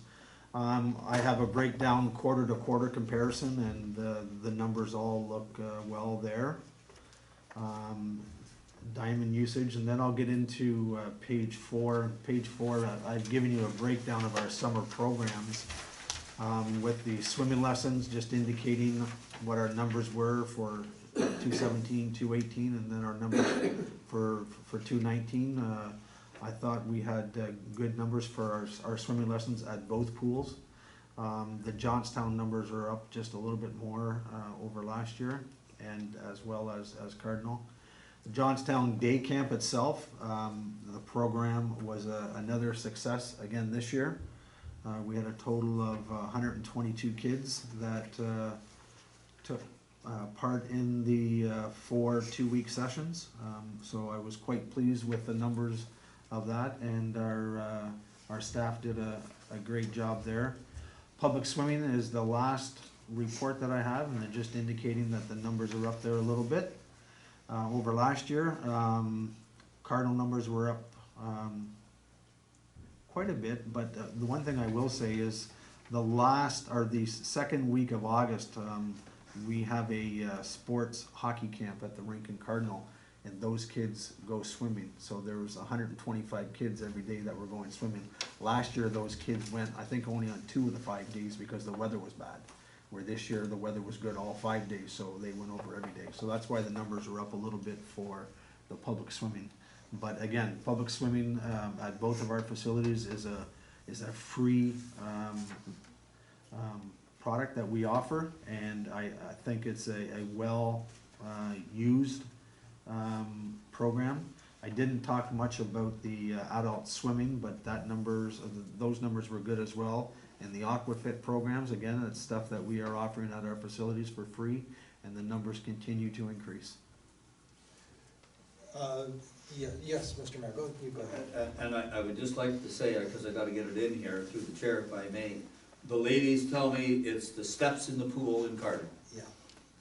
I have a breakdown quarter to quarter comparison, and the numbers all look well there. Diamond usage, and then I'll get into page 4. Page 4, I've given you a breakdown of our summer programs with the swimming lessons, just indicating what our numbers were for 217, 218, and then our numbers for 219. I thought we had good numbers for our swimming lessons at both pools. The Johnstown numbers are up just a little bit more over last year, and as well as Cardinal. The Johnstown Day Camp itself, the program was another success again this year. We had a total of 122 kids that took part in the 4 2-week sessions. So I was quite pleased with the numbers of that, and our staff did a great job there. Public swimming is the last report that I have, and they're just indicating that the numbers are up there a little bit over last year. Cardinal numbers were up quite a bit, but the one thing I will say is the second week of August, we have a sports hockey camp at the rink in Cardinal, and those kids go swimming. So there was 125 kids every day that were going swimming. Last year, those kids went, I think, only on 2 of the 5 days because the weather was bad. Where this year, the weather was good all 5 days, so they went over every day. So that's why the numbers are up a little bit for the public swimming. But again, public swimming at both of our facilities is a free product that we offer, and I think it's a well used program. I didn't talk much about the adult swimming, but those numbers were good as well. And the AquaFit programs, again, it's stuff that we are offering at our facilities for free, and the numbers continue to increase. Yes, Mr. Mayor, you go ahead. And I would just like to say, because I gotta get it in here through the chair if I may, the ladies tell me it's the steps in the pool in Cardinal. Yeah.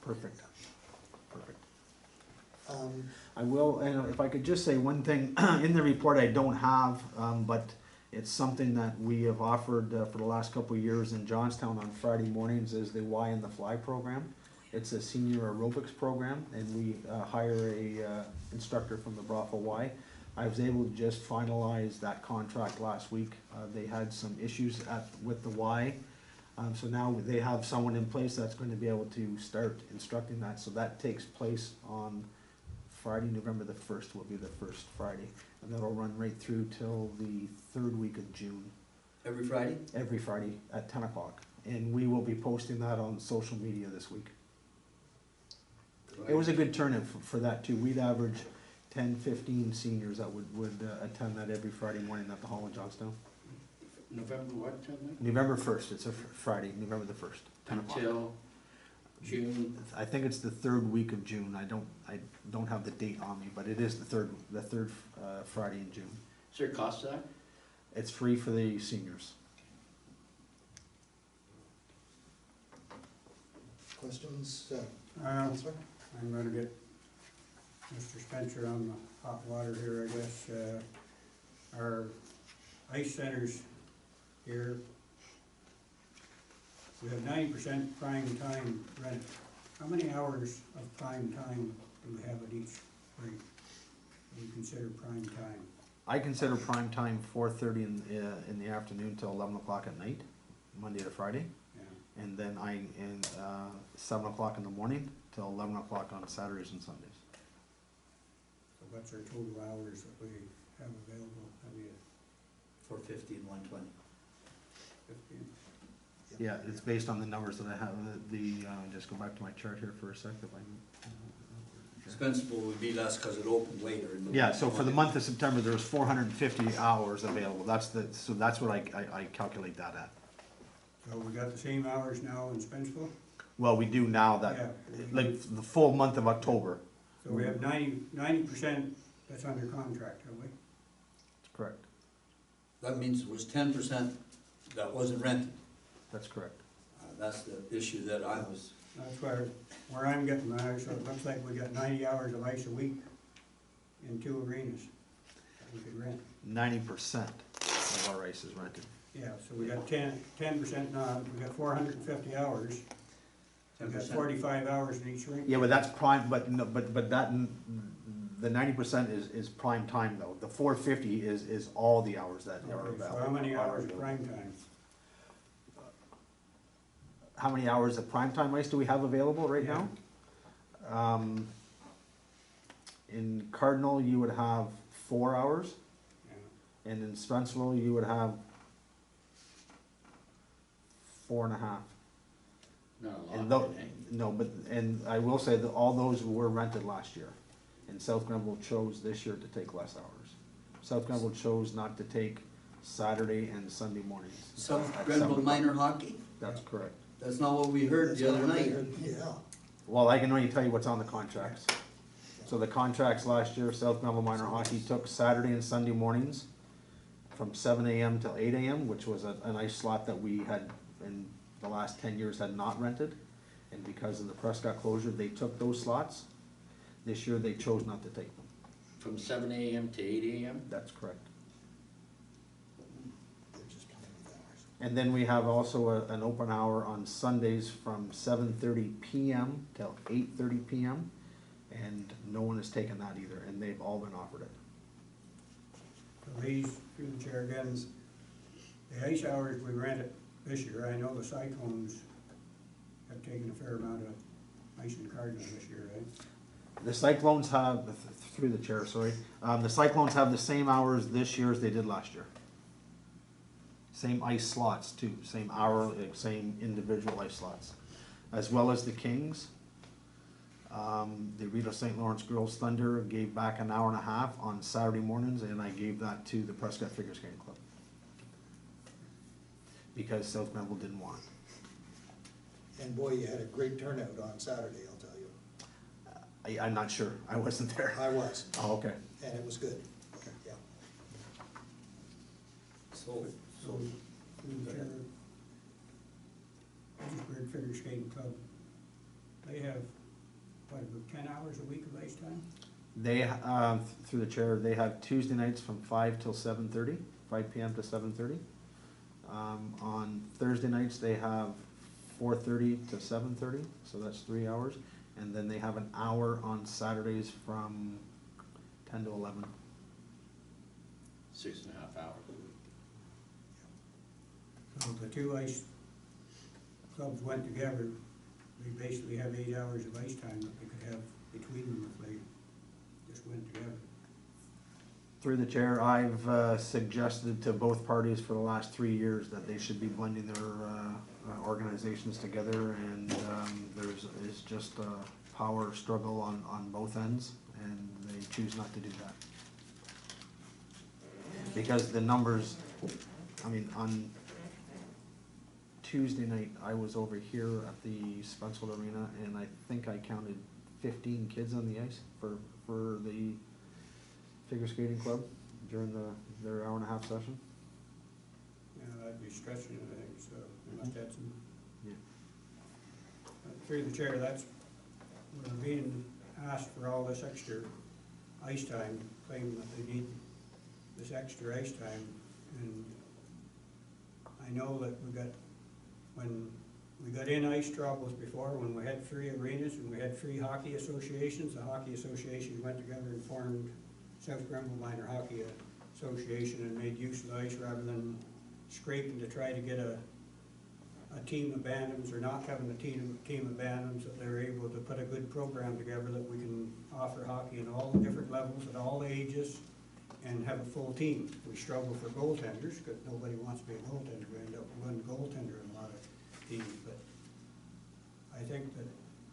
Perfect. I will, and if I could just say one thing, in the report I don't have, but it's something that we have offered for the last couple of years in Johnstown on Friday mornings, is the Y and the Fly program. It's a senior aerobics program, and we hire a instructor from the Brothel Y. I was able to just finalize that contract last week. They had some issues with the Y. So now they have someone in place that's going to be able to start instructing that. So that takes place on Friday, November the 1st will be the first Friday. And that'll run right through till the 3rd week of June. Every Friday? Every Friday at 10 o'clock. And we will be posting that on social media this week. It was a good turnout for that too. We'd average 10, 15 seniors that would attend that every Friday morning at the hall in Johnstown. November what, tell me? November 1st, it's a Friday, November the 1st, 10 o'clock. Until June? I think it's the 3rd week of June. I don't have the date on me, but it is the third Friday in June. Is there a cost to that? It's free for the seniors. Questions, Counselor? Counselor? I'm gonna get Mr. Spencer on the hot water here, I guess. Our ice centers here, we have 90% prime time rent. How many hours of prime time do we have at each rate? Do you consider prime time? I consider prime time 4:30 in the afternoon till 11 o'clock at night, Monday to Friday. Yeah. And then 7 o'clock in the morning till 11 o'clock on Saturdays and Sundays. So what's our total hours that we have available? Have you 450 and 120. 15? Yeah, it's based on the numbers that I have, just go back to my chart here for a sec if I can. Expensable would be less because it opened later. In the Yeah, so for the month of September, there was 450 hours available, so that's what I calculate that at. So we got the same hours now in Spencerville? Well, we do now that, Yeah. like, the full month of October. So we have 90% that's under contract, have we? That's correct, That means it was 10% that wasn't rented. that's correct. That's the issue that I was, That's where I'm getting at, so it looks like we got 90 hours of ice a week in 2 arenas that we could rent. 90% of our ice is rented. Yeah, so we got 10% now, we got 450 hours. We got 10%. 45 hours in each rink. Yeah, but that's prime, but no, but that, the 90% is prime time though. The 450 is all the hours that are Okay, available. so how many hours of available. prime time? How many hours of prime time ice do we have available right Yeah. now? In Cardinal, you would have 4 hours, Yeah. and in Spencerville, you would have 4.5. Not a And lot, though, eh? no, but, and I will say that all those were rented last year. And South Grenville chose this year to take less hours. South Grenville chose not to take Saturday and Sunday mornings. South At Grenville 7 o'clock. minor hockey? That's correct. That's not what we heard That's the other what I night. heard, yeah. Well, I can only tell you what's on the contracts. So the contracts last year, South Grenville minor hockey took Saturday and Sunday mornings from 7 AM till 8 AM, which was a nice slot that we had in the last 10 years had not rented. And because of the Prescott closure, they took those slots. This year, they chose not to take them. From 7 AM to 8 AM? That's correct. They're just plenty of hours. And then we have also an open hour on Sundays from 7:30 PM till 8:30 PM. And no one has taken that either, and they've all been offered it. So these, through the chair again, the ice hours we rented this year, I know the Cyclones have taken a fair amount of ice in Cardinal this year, right? The Cyclones have, through the chair, sorry, the Cyclones have the same hours this year as they did last year. Same ice slots too, same hour, same individual ice slots. As well as the Kings. The Rito St. Lawrence Girls Thunder gave back an hour and a half on Saturday mornings, and I gave that to the Prescott Figure Skating Club. Because South Grenville didn't want it. And boy, you had a great turnout on Saturday, I'll tell you. I'm not sure, I wasn't there. I was, Oh, okay. and it was good, yeah. So, So, through the chair, Petersburg Figure Skating Club, they have, what, about 10 hours a week of ice time? They, through the chair, they have Tuesday nights from 5 till 7:30, 5 PM to 7:30. On Thursday nights, they have 4:30 to 7:30, so that's 3 hours. And then they have an hour on Saturdays from 10 to 11. 6.5 hours a week. So the two ice clubs went together, they basically have 8 hours of ice time that they could have between them if they just went together. Through the chair, I've suggested to both parties for the last 3 years that they should be blending their organizations together, and is just a power struggle on both ends, and they choose not to do that. Because the numbers, I mean, on Tuesday night, I was over here at the Spencerville Arena, and I think I counted 15 kids on the ice for the figure skating club during their hour and a half session. Yeah, that'd be stretching it, I think, so they must have some. Yeah. through the chair, that's, we're being asked for all this extra ice time, claiming that they need this extra ice time. And I know that when we got in ice troubles before, when we had 3 arenas and we had 3 hockey associations, the hockey associations went together and formed South Grenville Minor Hockey Association and made use of the ice rather than scraping to try to get a team of Bantams, or not having a team of Bantams, that they're able to put a good program together that we can offer hockey in all the different levels at all ages and have a full team. We struggle for goaltenders because nobody wants to be a goaltender. We end up with one goaltender in a lot of teams, but I think that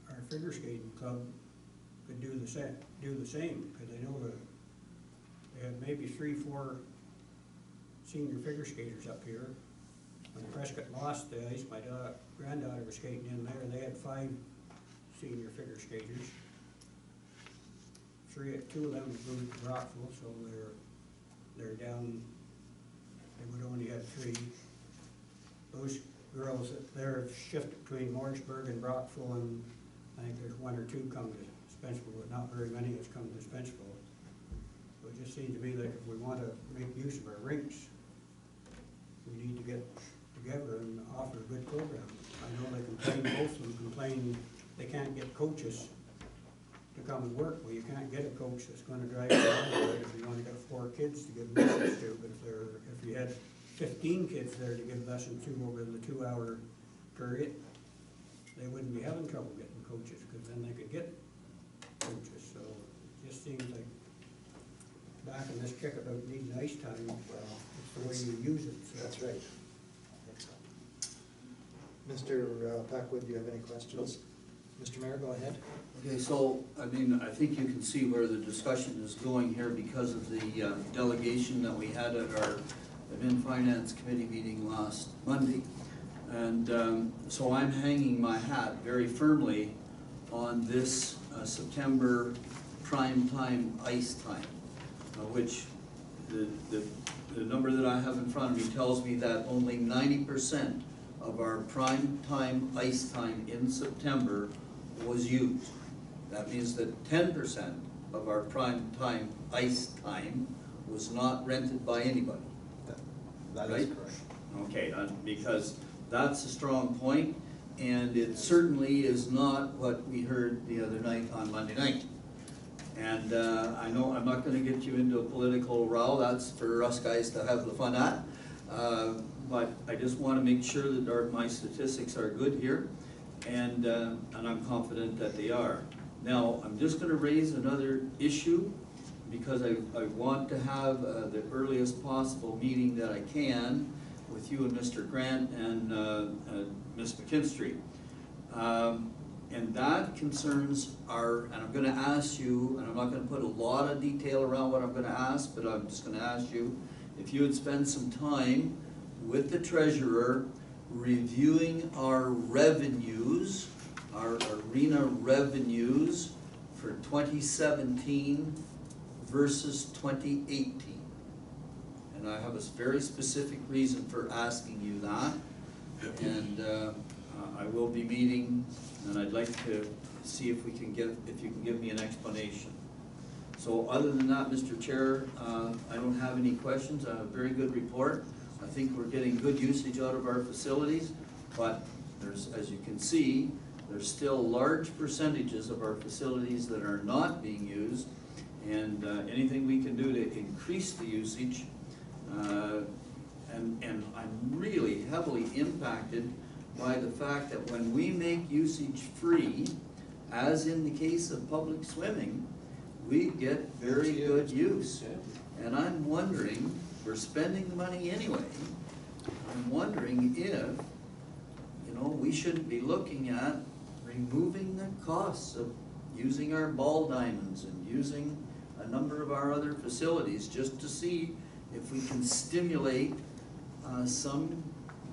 our figure skating club could do the same because I know that they have maybe 3-4 senior figure skaters up here. When Prescott lost the ice, my granddaughter was skating in there, and they had 5 senior figure skaters. 2 of them moved to Brockville, so they're down. They would only have 3. Those girls, they're shifted between Morrisburg and Brockville, and I think there's 1 or 2 come to Spencerville, but not very many has come to Spencerville. So it just seems to me like if we want to make use of our rinks, we need to get together and offer a good program. I know they complain, both of them complain they can't get coaches to come and work. Well, you can't get a coach that's going to drive you around if you only got 4 kids to give lessons to, but if you had 15 kids there to give lessons to over the 2-hour period, they wouldn't be having trouble getting coaches, because then they could get coaches. So it just seems like back in this kick about needing ice time, it's the way you use it. So. That's right. Mr. Packwood, do you have any questions? Mr. Mayor, go ahead. Okay, so, I mean, I think you can see where the discussion is going here because of the delegation that we had at our Admin Finance Committee meeting last Monday. And so I'm hanging my hat very firmly on this September prime time ice time, which the number that I have in front of me tells me that only 90% of our prime time ice time in September was used. That means that 10% of our prime time ice time was not rented by anybody. That Right? is correct. Okay, because that's a strong point, and it certainly is not what we heard the other night on Monday night. And I know I'm not gonna get you into a political row, that's for us guys to have the fun at. But I just wanna make sure that my statistics are good here, and I'm confident that they are. Now, I'm just gonna raise another issue, because I want to have the earliest possible meeting that I can with you and Mr. Grant and Ms. McKinstry. And that concerns and I'm gonna ask you, and I'm not gonna put a lot of detail around what I'm gonna ask, but I'm just gonna ask you if you would spend some time with the treasurer reviewing our revenues, our arena revenues for 2017 versus 2018. And I have a very specific reason for asking you that. And I will be meeting, and I'd like to see if you can give me an explanation. So other than that, Mr. Chair, I don't have any questions. I have a very good report. I think we're getting good usage out of our facilities, but as you can see, there's still large percentages of our facilities that are not being used, and anything we can do to increase the usage. And I'm really heavily impacted by the fact that when we make usage free, as in the case of public swimming, we get very good use. And I'm wondering, we're spending the money anyway, I'm wondering if, we shouldn't be looking at removing the costs of using our ball diamonds and using a number of our other facilities, just to see if we can stimulate some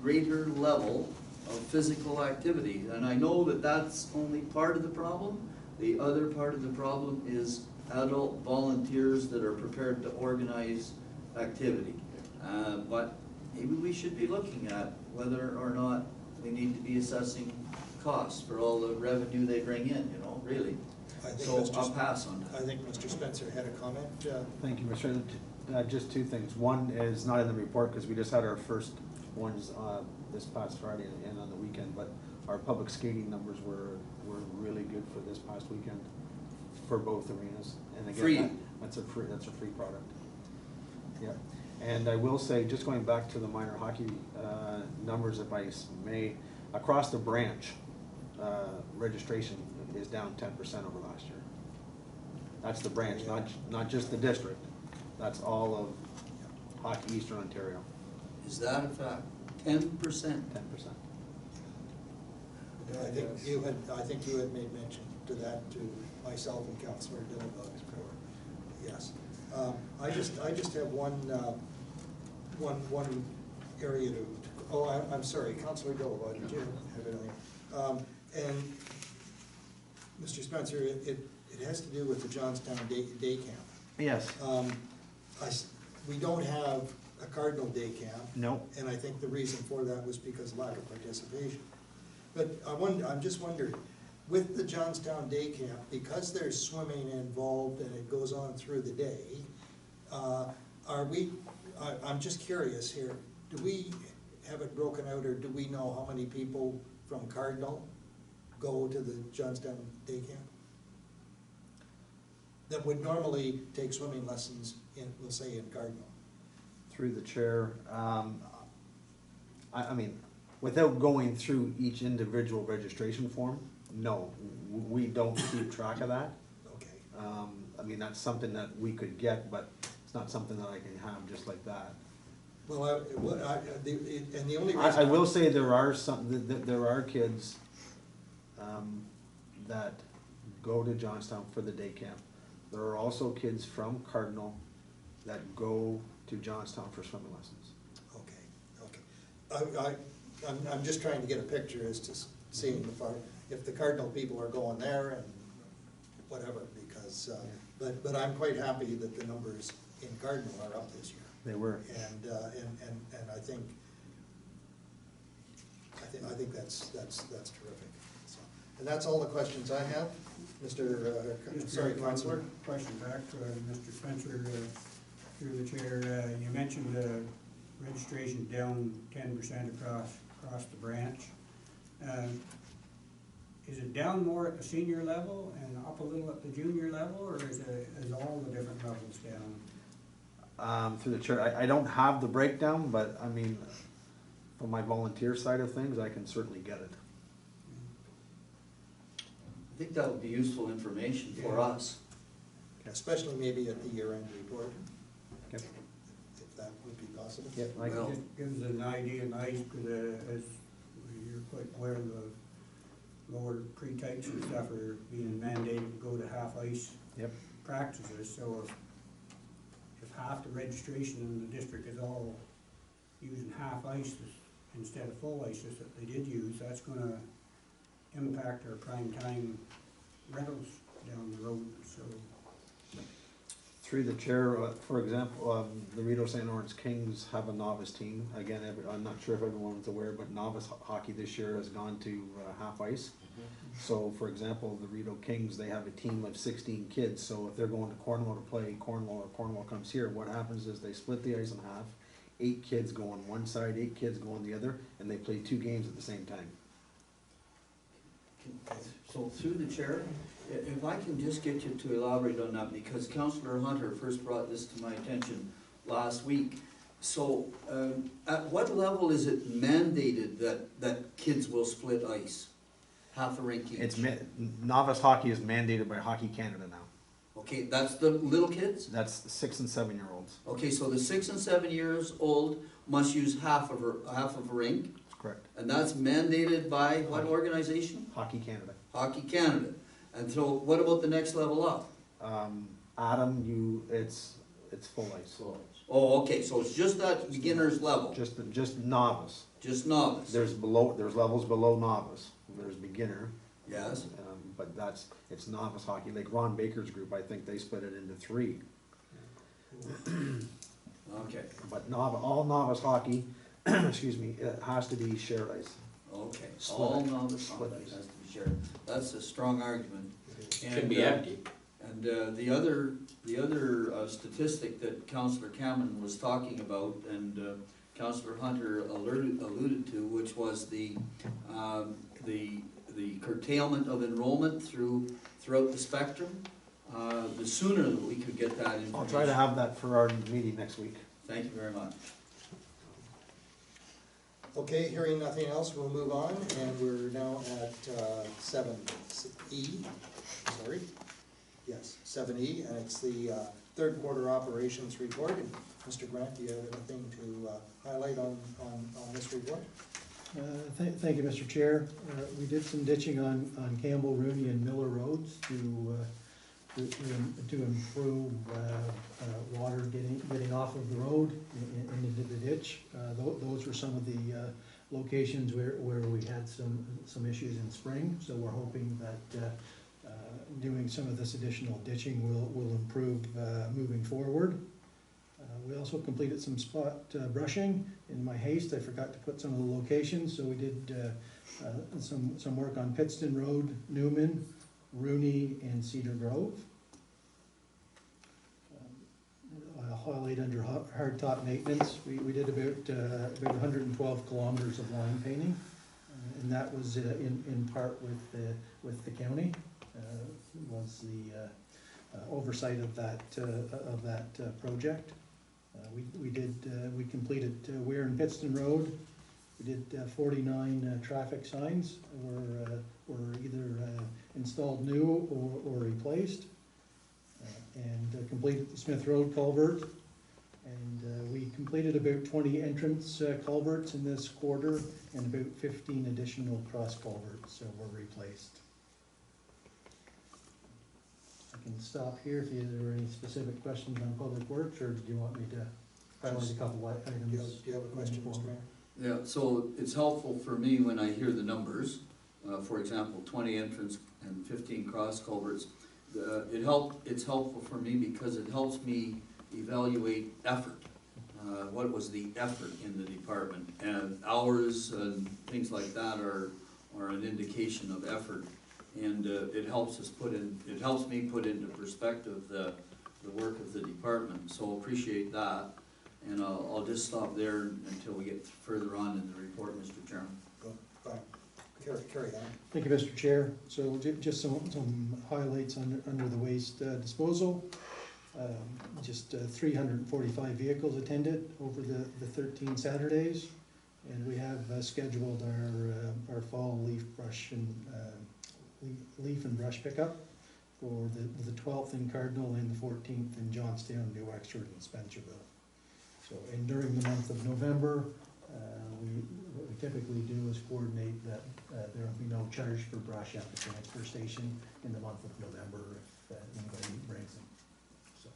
greater level of physical activity. And I know that that's only part of the problem. The other part of the problem is adult volunteers that are prepared to organize activity. But maybe we should be looking at whether or not we need to be assessing costs for all the revenue they bring in, you know, really. I think So Mr. I'll pass on I that. think Mr. Spencer had a comment. Thank you, Mr. President. Just two things. One is not in the report because we just had our first ones this past Friday and on the weekend, but our public skating numbers were really good for this past weekend for both arenas. And again, Free. That's a free product. Yeah. And I will say, just going back to the minor hockey numbers, if I may, across the branch, registration is down 10% over last year. That's the branch, not just the district. That's all of Hockey Eastern Ontario, Is that a fact? 10%? 10%. I think you had made mention to that to myself and Councillor Dillabaugh before. Yes. I just have one area to, I'm sorry, Councillor Dillabaugh, did you have anything? And Mr. Spencer, it has to do with the Johnstown Day Camp. Yes. We don't have a Cardinal Day Camp. No. And I think the reason for that was because of lack of participation. But I'm just wondering, with the Johnstown Day Camp, because there's swimming involved and it goes on through the day, I'm just curious here, do we have it broken out, or do we know how many people from Cardinal go to the Johnstown Day Camp that would normally take swimming lessons in, we'll say, in Cardinal? Through the chair, I mean, without going through each individual registration form, no, we don't keep track of that. Okay. I mean, that's something that we could get, but it's not something that I can have just like that. Well, and the only reason. I will say there are there are kids, that go to Johnstown for the day camp. There are also kids from Cardinal that go to Johnstown for swimming lessons. Okay. I'm just trying to get a picture as to seeing if the Cardinal people are going there and whatever, because, but I'm quite happy that the numbers in Cardinal are up this year. They were. And I think that's terrific. So, and that's all the questions I have. Sorry, Councillor. Question back to Mr. Spencer, through the chair. You mentioned registration down 10% across the branch. Is it down more at the senior level and up a little at the junior level, or is all the different levels down? Through the chair, I don't have the breakdown, but I mean, from my volunteer side of things, I can certainly get it. I think that would be useful information for us. Especially maybe at the year-end report, Okay. if that would be possible. Yep, I can Well- Just gives an idea in ice, because as you're quite aware, the lower pre-types and stuff are being mandated to go to half ice Yep. practices, so if half the registration in the district is all using half ice instead of full ices that they did use, that's gonna impact our prime time rentals down the road, so. Through the chair, for example, the Rideau St. Lawrence Kings have a novice team. Again, I'm not sure if everyone's aware, but novice hockey this year has gone to half ice. So, for example, the Rideau Kings, they have a team of 16 kids, so if they're going to Cornwall to play Cornwall, or Cornwall comes here, what happens is they split the ice in half. 8 kids go on one side, 8 kids go on the other, and they play 2 games at the same time. So through the chair, if I can just get you to elaborate on that, because Councillor Hunter first brought this to my attention last week. So at what level is it mandated that kids will split ice? Half a rink each? Novice hockey is mandated by Hockey Canada now. Okay, that's the little kids? That's 6 and 7 year olds. Okay, so the 6 and 7 years old must use half of a rink, That's correct. and that's mandated by what organization? Hockey Canada. Hockey Canada. And so what about the next level up? Adam, it's full ice. Oh, okay, so it's just that beginner's level, Just novice. just novice? There's levels below novice. There's beginner. Yes? But it's novice hockey. Like Ron Baker's group, I think they split it into 3. Okay, But all novice hockey, excuse me, it has to be shared ice. okay. all novice holidays has to be shared. That's a strong argument. Should be empty. And the other statistic that Councillor Cameron was talking about, and Councillor Hunter alluded to, which was the curtailment of enrollment throughout the spectrum, the sooner that we could get that information. I'll try to have that for our meeting next week. Thank you very much. Okay, hearing nothing else, we'll move on, and we're now at 7E, sorry. Yes, 7E, and it's the third quarter operations report. And Mr. Grant, do you have anything to highlight on this report? Thank you, Mr. Chair. We did some ditching on Campbell, Rooney, and Miller roads to improve water getting off of the road and into the ditch. Those were some of the locations where we had some issues in spring, so we're hoping that doing some of this additional ditching will improve moving forward. We also completed some spot brushing. In my haste, I forgot to put some of the locations, so we did some work on Pittston Road, Newman, Rooney, and Cedar Grove. I'll highlight under hardtop maintenance, we did about 112 kilometers of line painting, and that was in part with the county. Was the oversight of that project. We completed Weir and Pittston Road. We did 49 traffic signs were either installed new or replaced, and completed the Smith Road culvert. And we completed about 20 entrance culverts in this quarter, and about 15 additional cross culverts were replaced. I can stop here if there are any specific questions on public works, or do you want me to highlight a couple of items? Do you have a question, Mr. Mayor? Yeah, so it's helpful for me when I hear the numbers, for example, 20 entrance and 15 cross culverts. It's helpful for me because it helps me evaluate effort. What was the effort in the department? And hours and things like that are an indication of effort. And it helps me put into perspective the work of the department, so appreciate that. And I'll just stop there until we get further on in the report, Mr. Chairman. Go, fine. Carry on. Thank you, Mr. Chair. So just some highlights under the waste disposal. Just 345 vehicles attended over the 13 Saturdays. And we have scheduled our fall leaf and brush pickup for the 12th in Cardinal and the 14th in Johnstown, New Wexford, and Spencerville. So, and during the month of November, what we typically do is coordinate that there will be no charge for brush at the transfer station in the month of November if anybody brings them. So.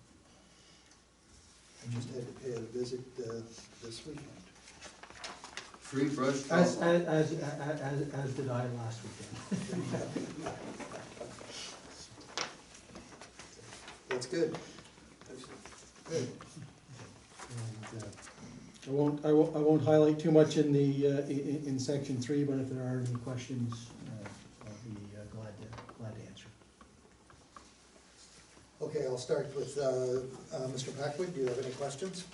I just had to pay a visit this weekend. Free brush. As did I last weekend. That's good. Good. And, I won't highlight too much in in section 3, but if there are any questions, I'll be glad to answer. Okay, I'll start with Mr. Packwood. Do you have any questions?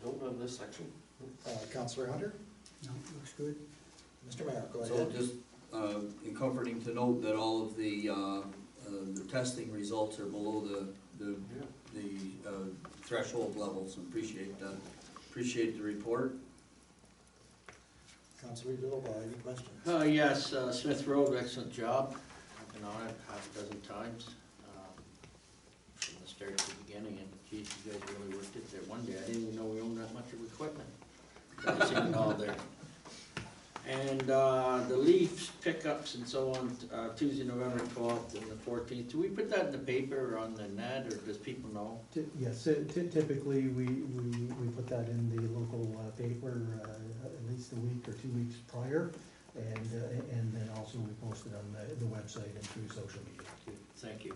Don't on this section. Councillor Hunter? No, looks good. Mr. Mayor, go So ahead. just comforting to note that all of the testing results are below the threshold levels. Appreciate that. Appreciate the report. Councillor Bill, any questions? Yes, Smith Road, excellent job. I've been on it half a dozen times, from the start to the beginning, and geez, you guys really worked it there. One day, I didn't even know we owned that much of equipment. I've seen it all there. And the Leafs pickups and so on, Tuesday, November 12th and the 14th, do we put that in the paper or on the net, or does people know? Yes, typically we put that in the local paper at least a week or 2 weeks prior, and then also we post it on the website and through social media. Thank you.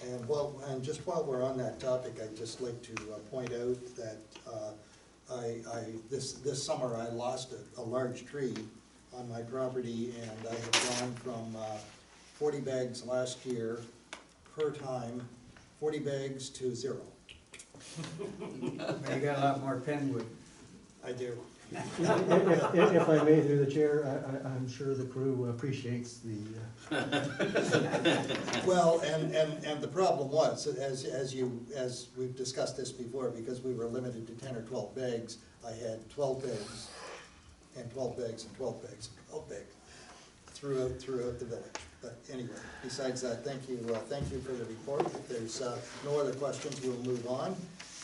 And just while we're on that topic, I'd just like to point out that this summer I lost a large tree on my property, and I have gone from 40 bags last year per time, 40 bags to 0. You got a lot more penwood. I do. If I may, through the chair, I'm sure the crew appreciates the, Well, and the problem was, as we've discussed this before, because we were limited to 10 or 12 bags, I had 12 bags, and 12 bags, and 12 bags, and 12 bags throughout the village. But anyway, besides that, thank you for the report. If there's no other questions, we'll move on.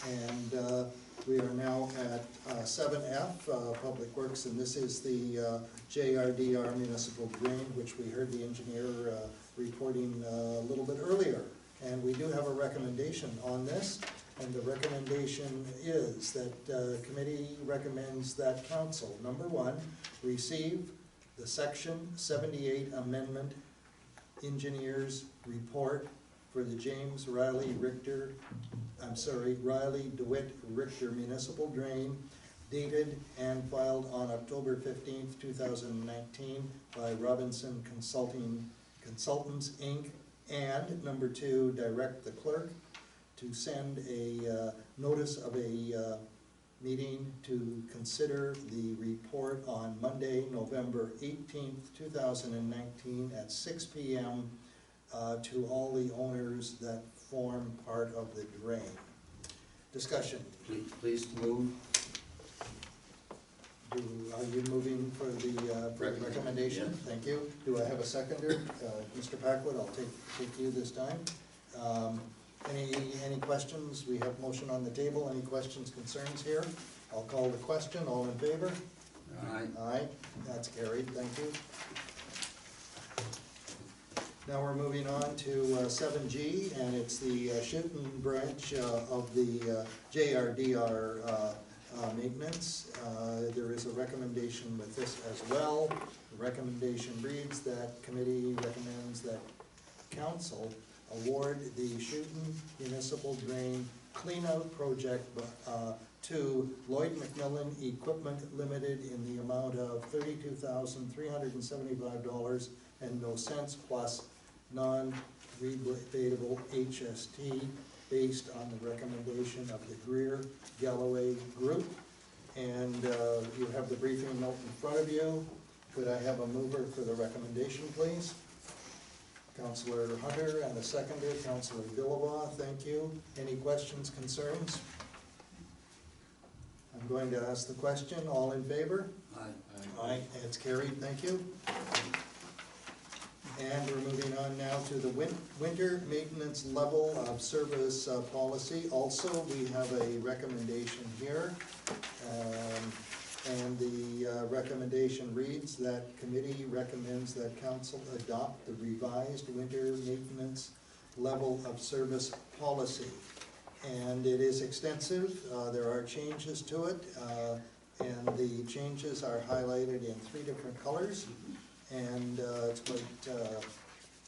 And we are now at 7F, Public Works, and this is the JRDR municipal drain, which we heard the engineer reporting a little bit earlier. And we do have a recommendation on this, and the recommendation is that committee recommends that council, number one, receive the Section 78 Amendment Engineers Report for the James Riley DeWitt Richter Municipal Drain, dated and filed on October 15th, 2019 by Robinson Consultants, Inc. And number two, direct the clerk to send a notice of a meeting to consider the report on Monday, November 18th, 2019 at 6 p.m. To all the owners that form part of the drain. Discussion. Please move. Are you moving for the recommendation? Yeah. Thank you. Do I have a seconder? Mr. Packwood, I'll take you this time. Any questions? We have motion on the table. Any questions, concerns here? I'll call the question. All in favor? Aye. Aye. That's carried. Thank you. Now we're moving on to 7G, and it's the Shooten branch of the JRDR maintenance. There is a recommendation with this as well. The recommendation reads that committee recommends that council award the Shooten Municipal Drain Cleanout Project to Lloyd McMillan Equipment Limited in the amount of $32,375 and no cents plus non-rebatable HST based on the recommendation of the Greer Galloway Group. And you have the briefing note in front of you. Could I have a mover for the recommendation, please? Councillor Hunter, and a seconder, Councillor Dillabaugh. Thank you. Any questions, concerns? I'm going to ask the question. All in favor? Aye. Aye. It's carried. Thank you. And we're moving on now to the winter maintenance level of service policy. Also, we have a recommendation here. And the recommendation reads that committee recommends that council adopt the revised winter maintenance level of service policy. And it is extensive. There are changes to it, and the changes are highlighted in 3 different colors. And it's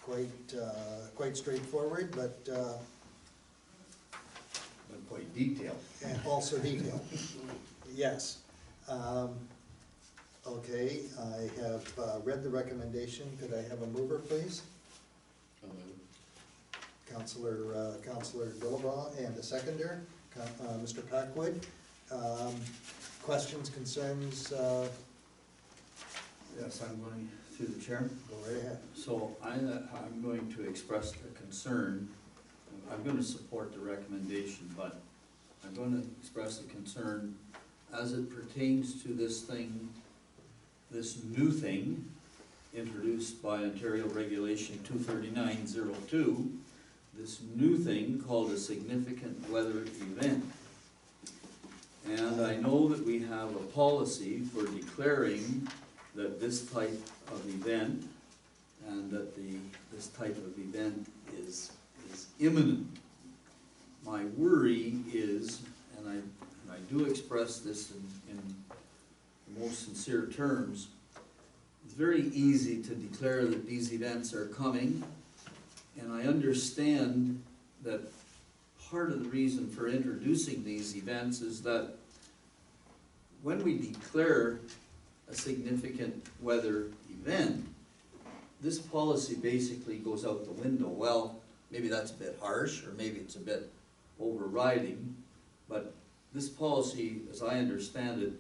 quite straightforward, but quite detailed. and also detailed. Yes. Okay, I have read the recommendation. Could I have a mover, please? Councillor Dillabaugh, and a seconder, Mr. Packwood. Questions, concerns? Yes, I'm going through the chair. Go right ahead. So I'm going to express a concern. I'm going to support the recommendation, but I'm going to express a concern as it pertains to this thing, this new thing introduced by Ontario Regulation 239.02, this new thing called a significant weather event. And I know that we have a policy for declaring that this type of event and that this type of event is imminent. My worry is, and I do express this in the most sincere terms, it's very easy to declare that these events are coming, and I understand that part of the reason for introducing these events is that when we declare a significant weather event, this policy basically goes out the window. Well, maybe that's a bit harsh, or maybe it's a bit overriding, but this policy, as I understand it,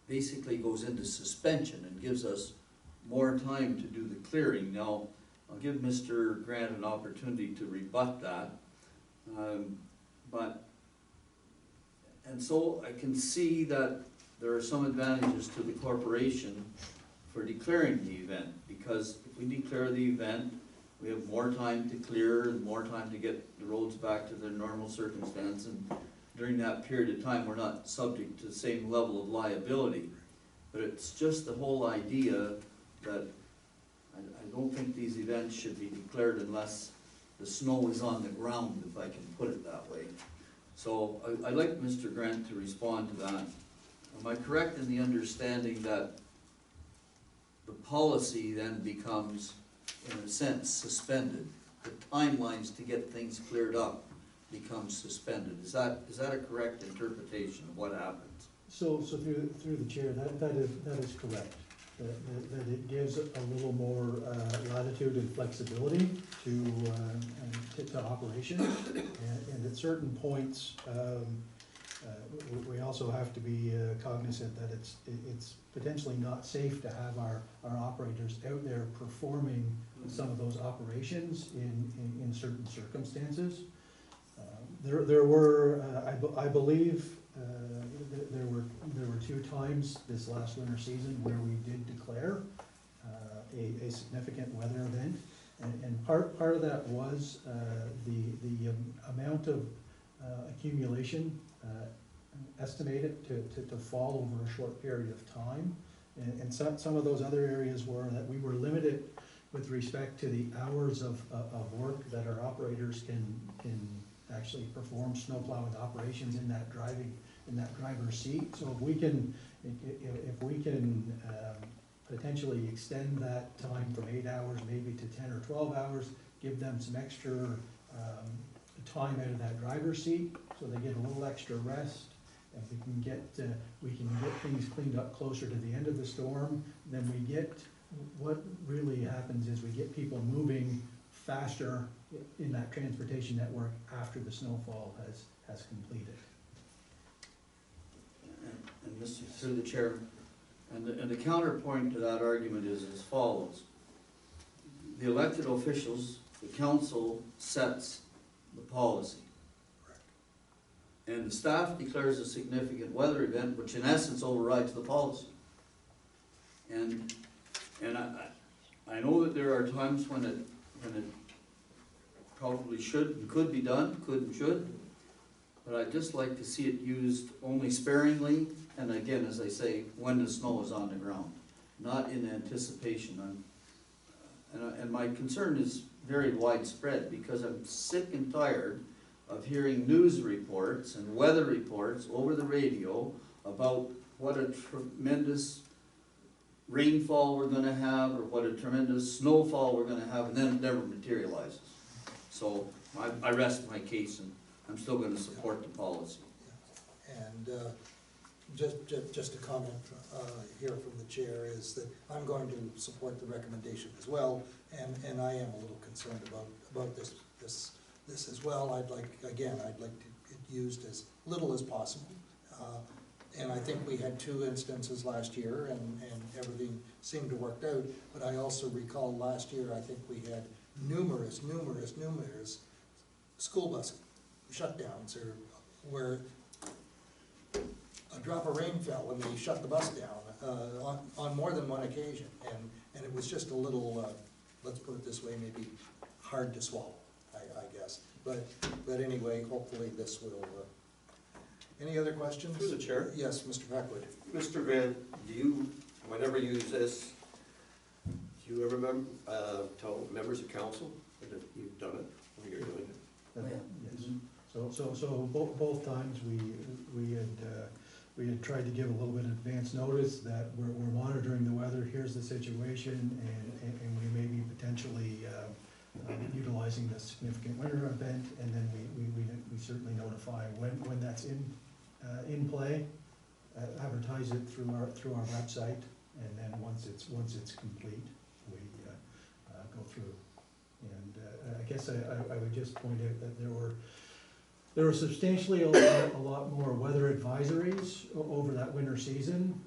basically goes into suspension and gives us more time to do the clearing. Now, I'll give Mr. Grant an opportunity to rebut that. And so I can see that there are some advantages to the corporation for declaring the event, because if we declare the event, we have more time to clear and more time to get the roads back to their normal circumstance, and during that period of time, we're not subject to the same level of liability. But it's just the whole idea that I don't think these events should be declared unless the snow is on the ground, if I can put it that way. So I'd like Mr. Grant to respond to that. Am I correct in the understanding that the policy then becomes, in a sense, suspended? The timelines to get things cleared up become suspended. Is that a correct interpretation of what happens? So through the chair, that is correct. That it gives a little more latitude and flexibility to operation. And at certain points, we also have to be cognizant that it's potentially not safe to have our operators out there performing some of those operations in certain circumstances. There were, I believe, there were 2 times this last winter season where we did declare a significant weather event, and part of that was the amount of accumulation estimated to fall over a short period of time, and some of those other areas were that we were limited with respect to the hours of work that our operators can actually perform snow plowing operations in that driver's seat. So if we can potentially extend that time from 8 hours maybe to 10 or 12 hours, give them some extra time out of that driver's seat, so they get a little extra rest. If we can get things cleaned up closer to the end of the storm, then what really happens is we get people moving faster in that transportation network after the snowfall has completed. And Mr. Through the chair, and the counterpoint to that argument is as follows. The elected officials, the council sets the policy. And the staff declares a significant weather event, which in essence overrides the policy. And I know that there are times when it probably should and could be done, could and should, but I'd just like to see it used only sparingly, and again, as I say, when the snow is on the ground, not in anticipation. And my concern is very widespread, because I'm sick and tired of hearing news reports and weather reports over the radio about what a tremendous rainfall we're gonna have, or what a tremendous snowfall we're gonna have, and then it never materializes. So I rest my case, and I'm still gonna support the policy. And just a comment here from the chair is that I'm going to support the recommendation as well, and I am a little concerned about this as well. I'd like it used as little as possible. And I think we had 2 instances last year, and everything seemed to work out. But I also recall last year, I think we had numerous school bus shutdowns, or where a drop of rain fell and they shut the bus down on more than one occasion. And it was just a little, let's put it this way, maybe hard to swallow, I guess. But anyway, hopefully this will. Any other questions? Through the chair. Yes, Mr. Packwood. Mr. Grant, do you, whenever you use this, do you ever tell members of council that you've done it, or you're doing it? Yes. So both times we had tried to give a little bit of advance notice that we're monitoring the weather, here's the situation, and we may be potentially utilizing the significant winter event, and then we certainly notify when that's in play, advertise it through our website, and then once it's complete, we go through. And I guess I would just point out that there were substantially a lot more weather advisories over that winter season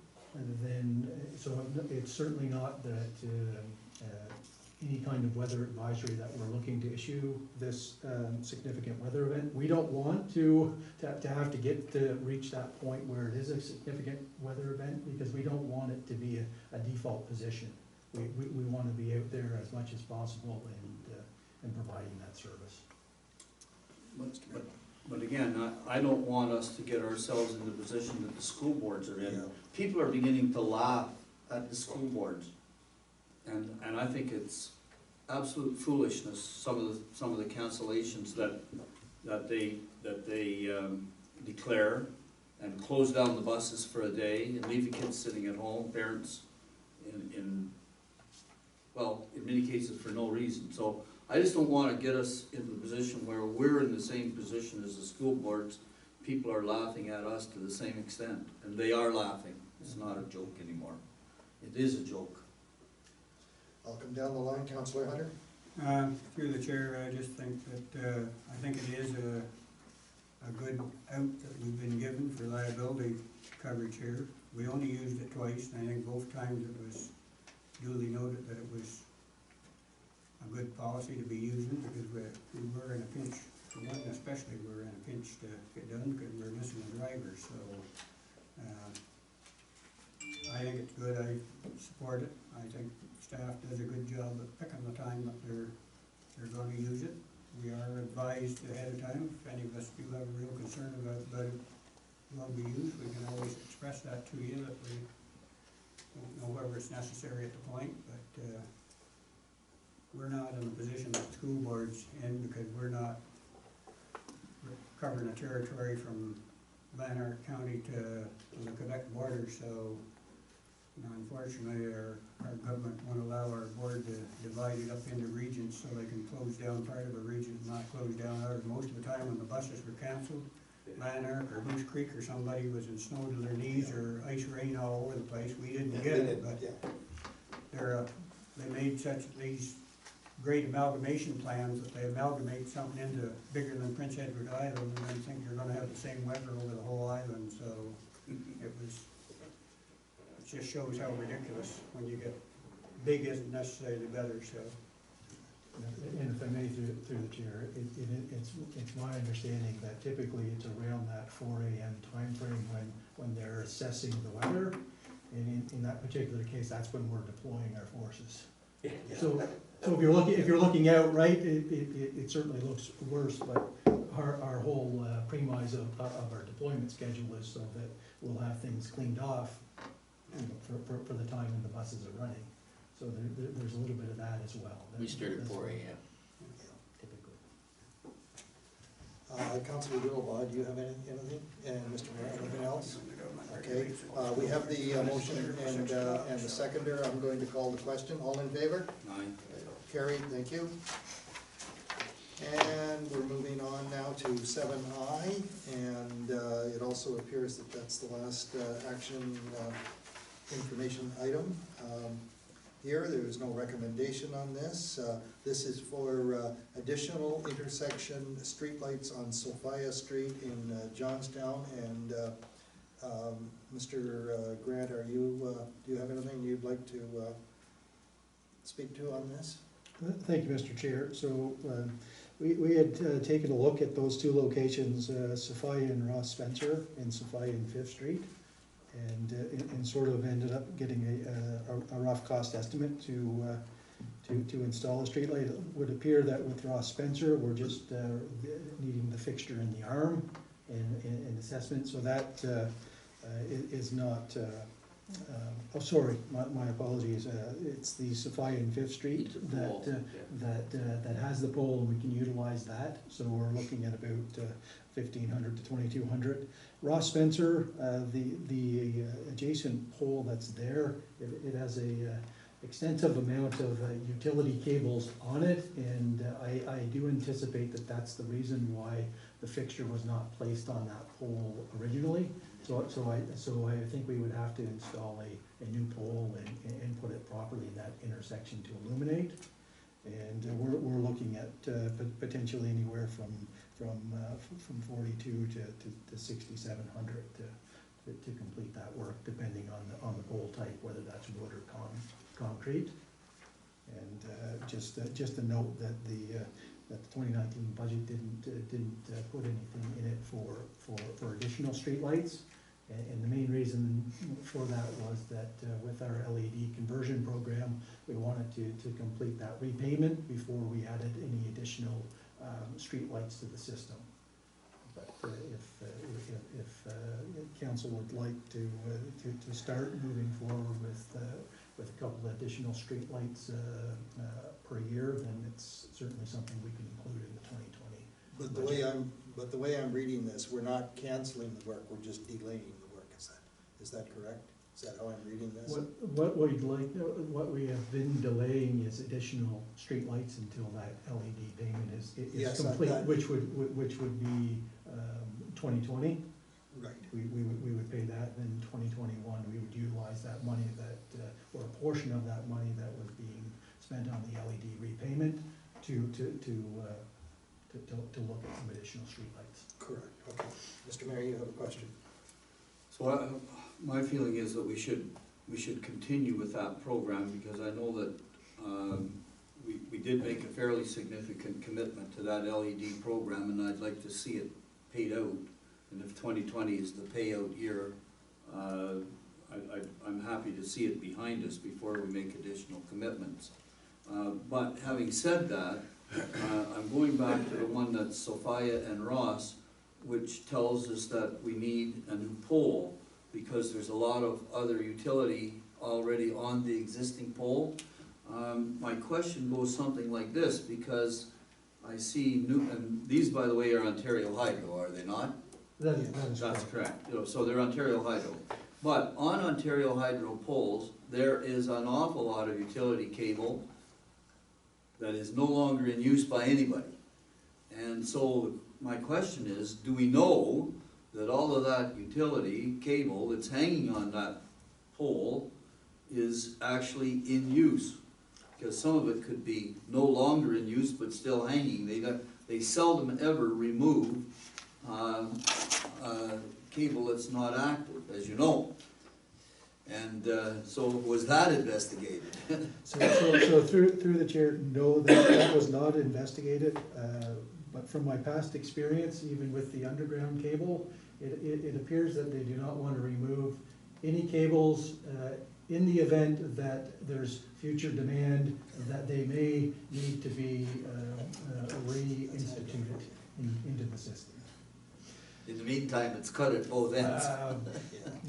than, so it's certainly not that any kind of weather advisory that we're looking to issue this significant weather event. We don't want to have to reach that point where it is a significant weather event, because we don't want it to be a default position. We want to be out there as much as possible and providing that service. But again, I don't want us to get ourselves in the position that the school boards are Yeah. in. People are beginning to laugh at the school boards. And I think it's absolute foolishness, some of the cancellations that they declare, and close down the buses for a day and leave the kids sitting at home, parents well, in many cases for no reason. So I just don't wanna get us in the position where we're in the same position as the school boards. People are laughing at us to the same extent, and they are laughing. It's not a joke anymore. It is a joke. I'll come down the line, Councillor Hunter. Through the chair, I just think that, I think it is a good out that we've been given for liability coverage here. We only used it twice, and I think both times it was duly noted that it was a good policy to be using, because we were in a pinch, for one especially, we were in a pinch to get done, because we were missing a driver, so, I think it's good, I support it. I think staff does a good job of picking the time that they're gonna use it. We are advised ahead of time, if any of us do have a real concern about it will be used, we can always express that to you, that we don't know whether it's necessary at the point, but, we're not in a position that school board's in, because we're not covering a territory from Lanark County to the Quebec border, so, you know, unfortunately, our government won't allow our board to divide it up into regions, so they can close down part of a region and not close down others. Most of the time when the buses were canceled, Lanark or Moose Creek or somebody was in snow to their knees or ice rain all over the place. We didn't get it, but they made such these great amalgamation plans that they amalgamate something into bigger than Prince Edward Island, and then think you're gonna have the same weather over the whole island, so it just shows how ridiculous when you get big isn't necessarily better, so. And if I may, through the chair, it's my understanding that typically it's around that 4 AM timeframe when they're assessing the weather. And in that particular case, that's when we're deploying our forces. So if you're looking out, right, it certainly looks worse, but our whole premise of our deployment schedule is so that we'll have things cleaned off, you know, for the time when the buses are running. So there's a little bit of that as well. We start at 4 AM. Typically. Councillor Diddlebaugh, do you have anything? And Mr. Mayor, anything else? Okay, we have the motion and the seconder. I'm going to call the question. All in favor? Aye. Carried, thank you. And we're moving on now to 7I, and it also appears that that's the last action information item. Here, there is no recommendation on this. This is for additional intersection streetlights on Sophia Street in Johnstown. And Mr. Grant, do you have anything you'd like to speak to on this? Thank you, Mr. Chair. So we had taken a look at those two locations, Sophia and Ross Spencer, and Sophia and Fifth Street, and sort of ended up getting a rough cost estimate to install a streetlight. It would appear that with Ross Spencer, we're just needing the fixture in the arm and assessment, so that is not. Oh, sorry, my apologies. It's the Sophia and Fifth Street that has the pole, and we can utilize that. So we're looking at about 1,500 to 2,200. Ross Spencer, the adjacent pole that's there, it has a extensive amount of utility cables on it, and I do anticipate that that's the reason why the fixture was not placed on that pole originally. So I think we would have to install a new pole and put it properly in that intersection to illuminate. And we're looking at potentially anywhere from 42 to 6,700 to complete that work, depending on the pole type, whether that's wood or concrete. And just a note that the 2019 budget didn't put anything in it for additional streetlights. And the main reason for that was that with our LED conversion program, we wanted to complete that repayment before we added any additional streetlights to the system. But if council would like to start moving forward with a couple of additional streetlights per year, then it's certainly something we can include in the 2020. But the way I'm reading this, we're not canceling the work, we're just delaying the work, is that correct? Is that how I'm reading this? What we have been delaying is additional streetlights until that LED payment is Yes, complete, which would be 2020. Right. We would pay that, then 2021, we would utilize that money or a portion of that money that was being spent on the LED repayment to look at some additional streetlights. Correct, okay. Mr. Mayor, you have a question? So my feeling is that we should continue with that program, because I know that we did make a fairly significant commitment to that LED program, and I'd like to see it paid out. And if 2020 is the payout year, I'm happy to see it behind us before we make additional commitments. But having said that, I'm going back to the one that's Sophia and Ross, which tells us that we need a new pole, because there's a lot of other utility already on the existing pole. My question goes something like this, because I see and these, by the way, are Ontario Hydro, are they not? That is That's correct. correct. So they're Ontario Hydro. But on Ontario Hydro poles, there is an awful lot of utility cable that is no longer in use by anybody. And so my question is, do we know that all of that utility cable that's hanging on that pole is actually in use? Because some of it could be no longer in use but still hanging. They seldom ever remove cable that's not active, as you know. And so was that investigated? So through the chair, no, that was not investigated, but from my past experience, even with the underground cable, it appears that they do not want to remove any cables in the event that there's future demand, that they may need to be reinstituted into the system. In the meantime, it's cut at both ends.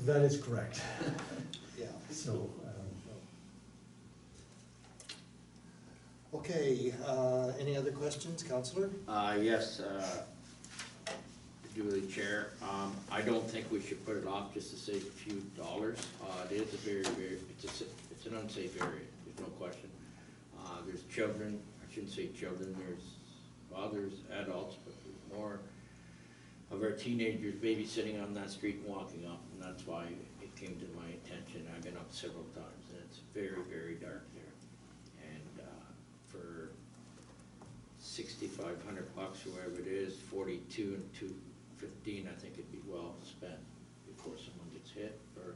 That is correct. Yeah. So, Okay, any other questions, Councillor? Yes, duly chair. I don't think we should put it off just to save a few dollars. It is a very, it's an unsafe area, there's no question. There's children, I shouldn't say children, there's adults, but there's more of our teenagers babysitting on that street and walking up, and that's why it came to my attention. I've been up several times, and it's very dark there. And for $6,500, whoever it is, 42 and 215, I think it'd be well spent before someone gets hit or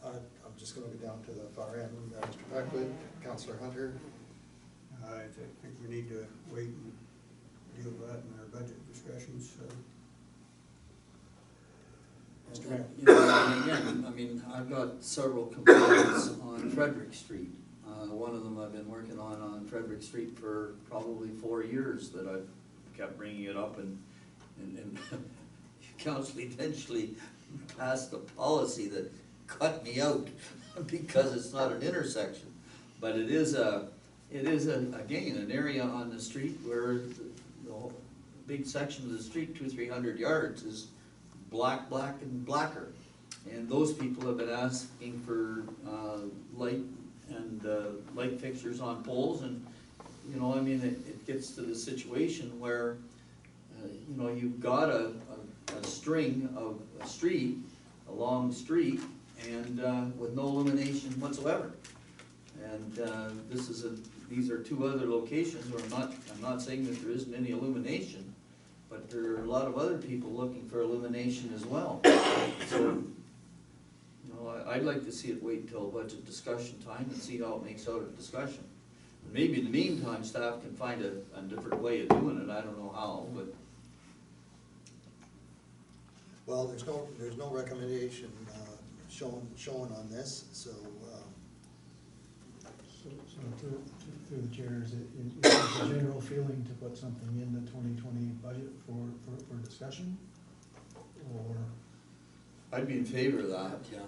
hurt. I'm just going to go down to the far end. Mr. Packwood, Councillor Hunter. I think we need to wait and deal with that in our budget discussions, so. Mr. Mayor. You know, and again, I mean, I've got several complaints on Frederick Street. One of them I've been working on Frederick Street for probably 4 years, that I've kept bringing it up, and council eventually passed a policy that cut me out because it's not an intersection. But it is again, an area on the street where the whole big section of the street, 200-300 yards, is black, and blacker. And those people have been asking for light and light fixtures on poles, and you know, I mean, it gets to the situation where you know, you've got a string of a street, a long street, and with no illumination whatsoever. And these are two other locations where I'm not saying that there isn't any illumination, but there are a lot of other people looking for illumination as well. So, you know, I'd like to see it wait until budget discussion time and see how it makes out at discussion. Maybe in the meantime, staff can find a different way of doing it, I don't know how, but. Well, there's no recommendation shown on this, so, So through the chair, is it the general feeling to put something in the 2020 budget for discussion? Or, I'd be in favor of that, yeah.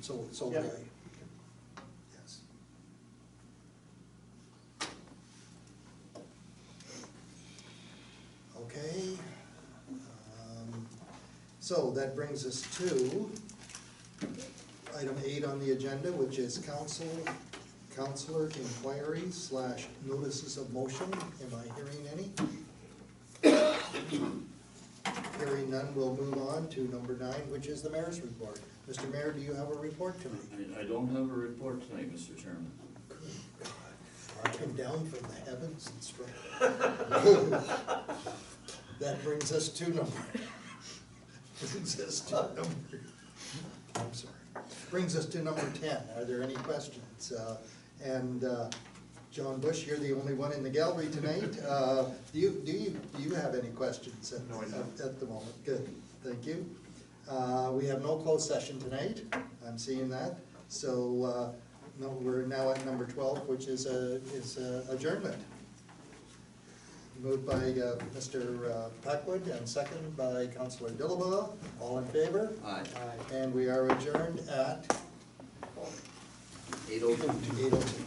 so Yeah. would I. Yes. Okay. So that brings us to item 8 on the agenda, which is counselor inquiries / notices of motion. Am I hearing any? Hearing none, we'll move on to number 9, which is the mayor's report. Mr. Mayor, do you have a report tonight? I don't have a report tonight, Mr. Chairman. Good God, I came down from the heavens and struck. That brings us to number. I'm sorry. Brings us to number 10. Are there any questions? John Bush, you're the only one in the gallery tonight. Do you have any questions at the moment? Good, thank you. We have no closed session tonight. I'm seeing that. So no, we're now at number 12, which is adjournment. Moved by Mr. Packwood and seconded by Councillor Dillabaugh. All in favor? Aye. And we are adjourned at 8:02. 8:02.